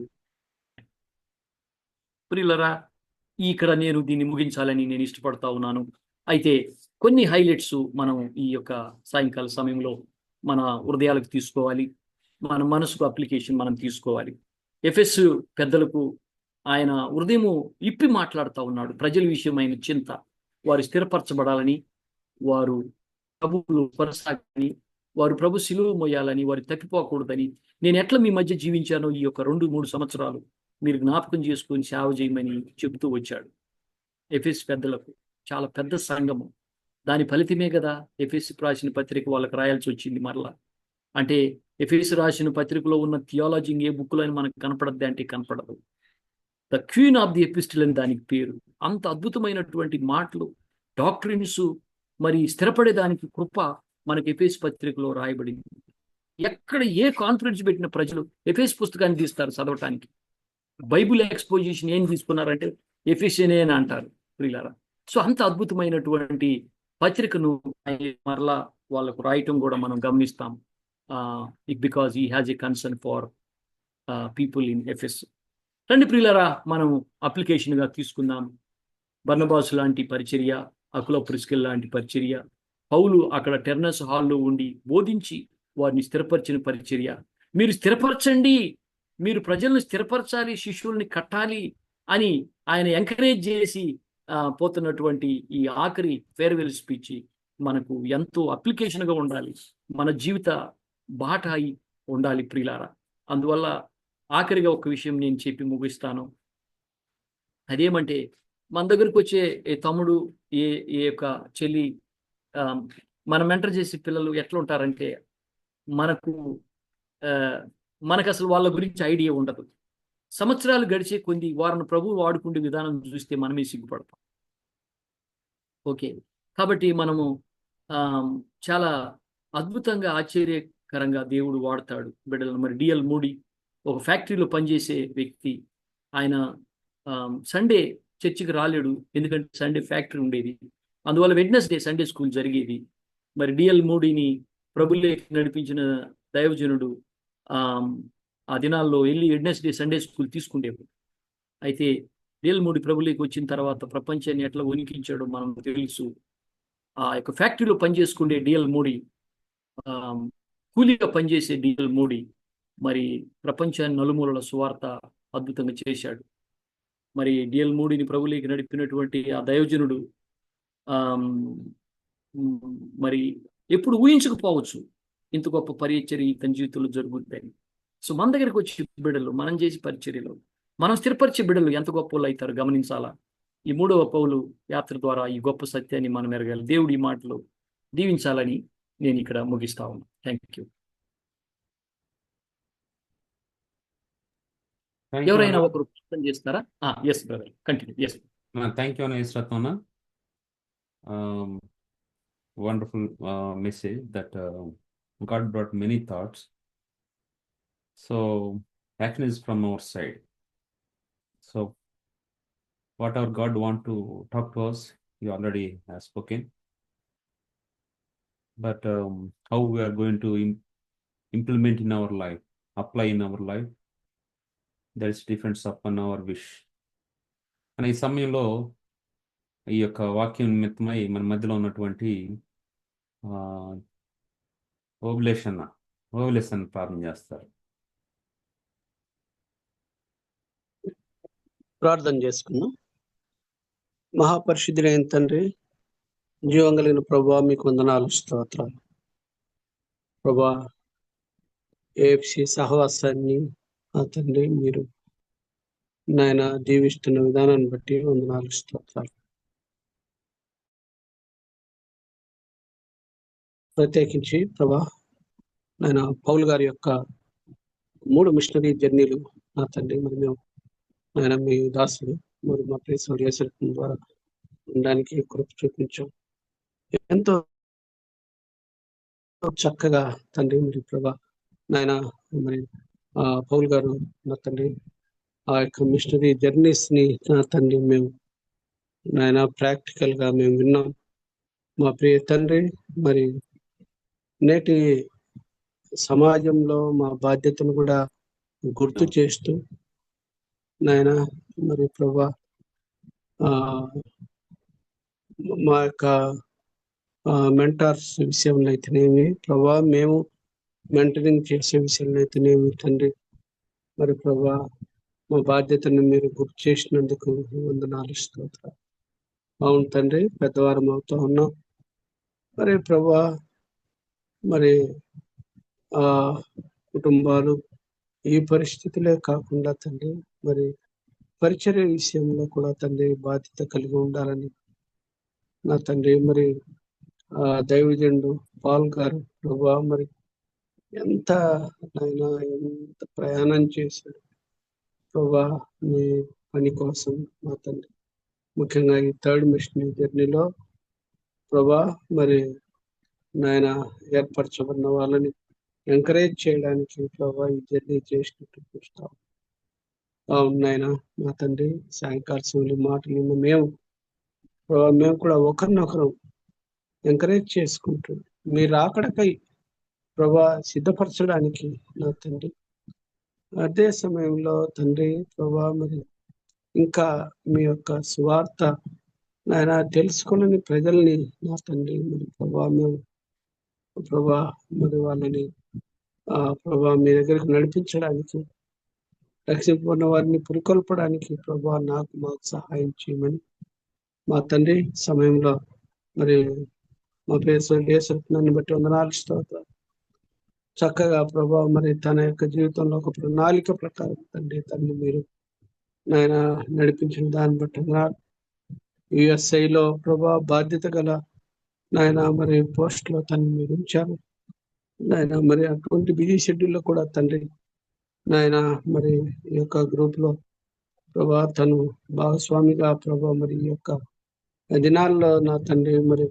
ప్రియులరా, ఇక్కడ నేను దీన్ని ముగించాలని నేను ఇష్టపడతా ఉన్నాను. అయితే కొన్ని హైలైట్స్ మనం ఈ యొక్క సాయంకాల సమయంలో మన హృదయాలకు తీసుకోవాలి, మన మనసుకు అప్లికేషన్ మనం తీసుకోవాలి. ఎఫెస్ పెద్దలకు ఆయన హృదయము ఇప్పి మాట్లాడుతూ ఉన్నాడు. ప్రజల విషయమైన చింత, వారు స్థిరపరచబడాలని, వారు ప్రభువులు కొనసాగాలని, వారు ప్రభు శిలువ మోయాలని, వారు తప్పిపోకూడదని, నేను ఎట్లా మీ మధ్య జీవించానో ఈ యొక్క 2-3 సంవత్సరాలు మీరు జ్ఞాపకం చేసుకొని సేవ చేయమని చెబుతూ వచ్చాడు. ఎఫెస్ పెద్దలకు చాలా పెద్ద సంఘము, దాని ఫలితమే కదా ఎఫెస్ రాసిన పత్రిక వాళ్ళకి రాయాల్సి వచ్చింది మరలా. అంటే ఎఫెస్ రాసిన పత్రికలో ఉన్న థియాలజీ ఏ బుక్లో అని మనకు కనపడద్ది అంటే కనపడదు. ద క్వీన్ ఆఫ్ ది ఎపిస్టిల్ అని దానికి పేరు. అంత అద్భుతమైనటువంటి మాటలు, డాక్ట్రిన్స్, మరి స్థిరపడేదానికి కృప మనకి ఎఫెస్ పత్రికలో రాయబడింది. ఎక్కడ ఏ కాన్ఫరెన్స్ పెట్టిన ప్రజలు ఎఫెస్ పుస్తకాన్ని తీస్తారు చదవటానికి. బైబుల్ ఎక్స్పోజిషన్ ఏం తీసుకున్నారంటే ఎఫెసియనే అని అంటారు ప్రియులారా. సో అంత అద్భుతమైనటువంటి పత్రికను మరలా వాళ్ళకు రాయటం కూడా మనం గమనిస్తాం. Because he has a concern for people in Ephesus. రండి ప్రియులారా, మనం అప్లికేషన్గా తీసుకుందాం. బర్నబాసు లాంటి పరిచర్య, అకుల ప్రిస్కిల్ లాంటి పరిచర్య, పౌలు అక్కడ టెర్నస్ హాల్లో ఉండి బోధించి వారిని స్థిరపరిచిన పరిచర్య. మీరు స్థిరపరచండి, మీరు ప్రజలను స్థిరపరచాలి, శిష్యుల్ని కట్టాలి అని ఆయన ఎంకరేజ్ చేసి పోతున్నటువంటి ఈ ఆఖరి ఫేర్వెల్ స్పీచ్ మనకు ఎంతో అప్లికేషన్గా ఉండాలి, మన జీవిత బాట అయి ఉండాలి ప్రియులారా. అందువల్ల ఆఖరిగా ఒక విషయం నేను చెప్పి ముగిస్తాను. అదేమంటే, మన దగ్గరకు వచ్చే ఏ తమ్ముడు, ఏ యొక్క చెల్లి, మనం మెంటర్ చేసే పిల్లలు ఎట్లా ఉంటారంటే మనకు అసలు వాళ్ళ గురించి ఐడియా ఉండదు. సంవత్సరాలు గడిచే కొన్ని వారిని ప్రభువు వాడుకునే విధానం చూస్తే మనమే సిగ్గుపడతాం. ఓకే, కాబట్టి మనము చాలా అద్భుతంగా ఆశ్చర్యకరంగా దేవుడు వాడతాడు బిడ్డలను. మరి డిఎల్ మూడీ ఒక ఫ్యాక్టరీలో పనిచేసే వ్యక్తి. ఆయన సండే చర్చికి రాలేడు, ఎందుకంటే సండే ఫ్యాక్టరీ ఉండేది, అందువల్ల వెడ్నెస్డే సండే స్కూల్ జరిగేది. మరి డిఎల్ మూడీని ప్రభులే నడిపించిన దైవజనుడు ఆ దినాల్లో వెళ్ళి వెడ్నెస్డే సండే స్కూల్ తీసుకుండేవాడు. అయితే డిఎల్ మూడీ ప్రభులేకి వచ్చిన తర్వాత ప్రపంచాన్ని ఎట్లా వణికించాడో మనం తెలుసు. ఆ యొక్క ఫ్యాక్టరీలో పనిచేసుకుండే డిఎల్ మూడీ, కూలీగా పనిచేసే డిఎల్ మూడీ మరి ప్రపంచాన్ని నలుమూలల సువార్త అద్భుతంగా చేశాడు. మరి డిఎల్ మూడీని ప్రభులేకి నడిపినటువంటి ఆ దైవజనుడు మరి ఎప్పుడు ఊహించకపోవచ్చు ఇంత గొప్ప పరిచర్య తన జీవితంలో జరుగుతుందని. సో మన దగ్గరికి వచ్చే బిడ్డలు, మనం చేసే పరిచర్యలో మనం స్థిరపరిచే బిడ్డలు ఎంత గొప్ప వాళ్ళు అవుతారు గమనించాలా. ఈ 3వ పౌలు యాత్ర ద్వారా ఈ గొప్ప సత్యాన్ని మనం ఎరగాలి. దేవుడి ఈ మాటలు దీవించాలని నేను ఇక్కడ ముగిస్తా ఉన్నాను. Thank you. ఎవరైనా ఒకరు ప్రార్థన చేస్తారా? Yes brother, continue. Yes, thank you అన్న Ishwaratna. Wonderful message that God brought many thoughts. So action is from our side. So whatever God want to talk to us, He already has spoken. But how we are going to implement in our life, apply in our life, that is depends upon our wish. And ఈ సమయంలో ఈ యొక్క వాక్యం నిమిత్తమై మన మధ్యలో ఉన్నటువంటి ovulation ప్రార్థన చేస్తారు. ప్రార్థన చేసుకుందాం. మహాపరిశుద్ధులైన తండ్రి, జీవం కలిగిన ప్రభా, మీకు వందనాలు, స్తోత్రాలు. ప్రభా, ఏఎఫ్సి సహవాసాన్ని ఆ తండ్రి మీరు నాయన దీవిస్తున్న విధానాన్ని బట్టి వందనాలు, స్తోత్రాలు. ప్రత్యేకించి ప్రభా, నాయన పౌలు గారి యొక్క 3 మిషనరీ జర్నీలు నా తండ్రి మరి మేము నాయన మీ దాసుడు మరి మా ప్రేసుడు యేసుక్రీస్తు ద్వారా ఉండడానికి కృప చూపించాం. ఎంతో చక్కగా తండ్రి మరి ప్రభా నాయన మరి పౌల్ గారు నా తండ్రి ఆ యొక్క మిషనరీ జర్నీస్ ని నా తండ్రి మేము నాయన ప్రాక్టికల్ గా మేము విన్నాం. మా ప్రియ తండ్రి మరి నేటి సమాజంలో మా బాధ్యతను కూడా గుర్తు చేస్తూ నాయన మరి ప్రభా మా యొక్క మెంటార్స్ విషయంలో అయితేనేమి ప్రభా, మేము మెంటరింగ్ చేసే విషయంలో అయితేనేమి తండ్రి మరి ప్రభా మా బాధ్యతను మీరు గుర్తు చేసినందుకు వందనాలు, స్తోత్రాలు. అవును తండ్రి, పెద్దవారం అవుతా ఉన్నాం. మరి ప్రభా మరి ఆ కుటుంబాలు ఈ పరిస్థితులే కాకుండా తండ్రి మరి పరిచర్య విషయంలో కూడా తండ్రి బాధ్యత కలిగి ఉండాలని నా తండ్రి మరి దైవజనుడు పాల్ గారు ప్రభా మరి ఎంత ప్రయాణం చేశాడు ప్రభా మీ పని కోసం నా తండ్రి. ముఖ్యంగా ఈ 3rd మిషనరీ జర్నీలో ప్రభా మరి నాయన ఏర్పరచబడిన వాళ్ళని ఎంకరేజ్ చేయడానికి ప్రభా ఈ జర్నీ చేసినట్టు చూస్తాం. అవును నాయన మా తండ్రి, సాయంకాల సమయంలో మాటలు మేము కూడా ఒకరినొకరు ఎంకరేజ్ చేసుకుంటూ మీరు అక్కడికై ప్రభా సిద్ధపరచడానికి నా తండ్రి, అదే సమయంలో తండ్రి ప్రభా మరి ఇంకా మీ యొక్క సువార్త నాయన తెలుసుకుని ప్రజల్ని నా తండ్రి మరి ప్రభా మేము ప్రభా మరి వాళ్ళని ప్రభా మీ దగ్గరికి నడిపించడానికి, రక్షింపబడిన వారిని పురికొల్పడానికి ప్రభా మాకు సహాయం చేయమని మా తండ్రి సమయంలో మరి మా పేరు బట్టి వందనాలు, స్తోత్రాలు. చక్కగా ప్రభా మరి తన యొక్క జీవితంలో ఒక ప్రణాళిక ప్రకారం తండ్రి మీరు నాయన నడిపించిన దాన్ని బట్టి USA ప్రభా బాధ్యత గల నాయన మరి పోస్ట్ లో తను మీరు ఉంచారు నాయన. మరి అటువంటి బిజీ షెడ్యూల్లో కూడా తండ్రి నాయన మరి ఈ యొక్క గ్రూప్ లో ప్రభా తను భాగస్వామిగా ప్రభా మరి ఈ యొక్క దినాల్లో నా తండ్రి మరి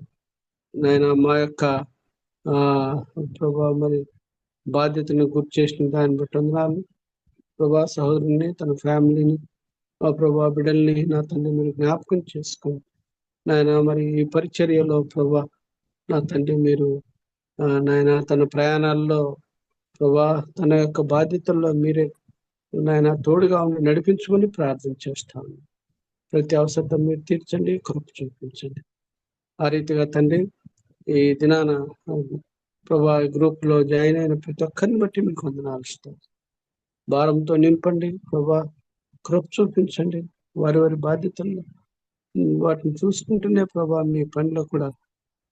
నాయన మా యొక్క ప్రభా మరి బాధ్యతను గుర్తు చేసిన దాన్ని బట్టి వందనాలు ప్రభా. సహోదరుని తన ఫ్యామిలీని ఆ ప్రభా బిడ్డల్ని నా తండ్రి మీరు జ్ఞాపకం చేసుకోండి నాయన. మరి ఈ పరిచర్యలో ప్రభా నా తండ్రి మీరు నాయన తన ప్రయాణాల్లో ప్రభా తన యొక్క బాధ్యతల్లో మీరే నాయన తోడుగా ఉండి నడిపించుకొని ప్రార్థన చేస్తాను. ప్రతి అవసరం మీరు తీర్చండి, కృప చూపించండి. ఆ రీతిగా తండ్రి ఈ దినాన ప్రభా గ్రూప్ లో జాయిన్ అయిన ప్రతి ఒక్కరిని బట్టి మీకు వందనాలు ఇస్తాను. భారంతో నింపండి ప్రభా, కృప చూపించండి. వారి బాధ్యతల్లో వాటిని చూసుకుంటూనే ప్రభా మీ పనిలో కూడా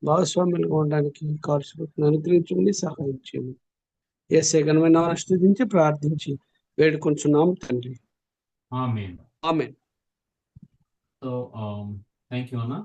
భాగస్వామ్యులుగా ఉండడానికి కావాల్సిన అనుగ్రహించండి, సహాయం చేయండి. యేసే ఘనమైన స్తుతించి ప్రార్థించి వేడుకొంచున్నాం తండ్రి. ఆమేన్. ఆమేన్. సో థ్యాంక్ యూ అన్న.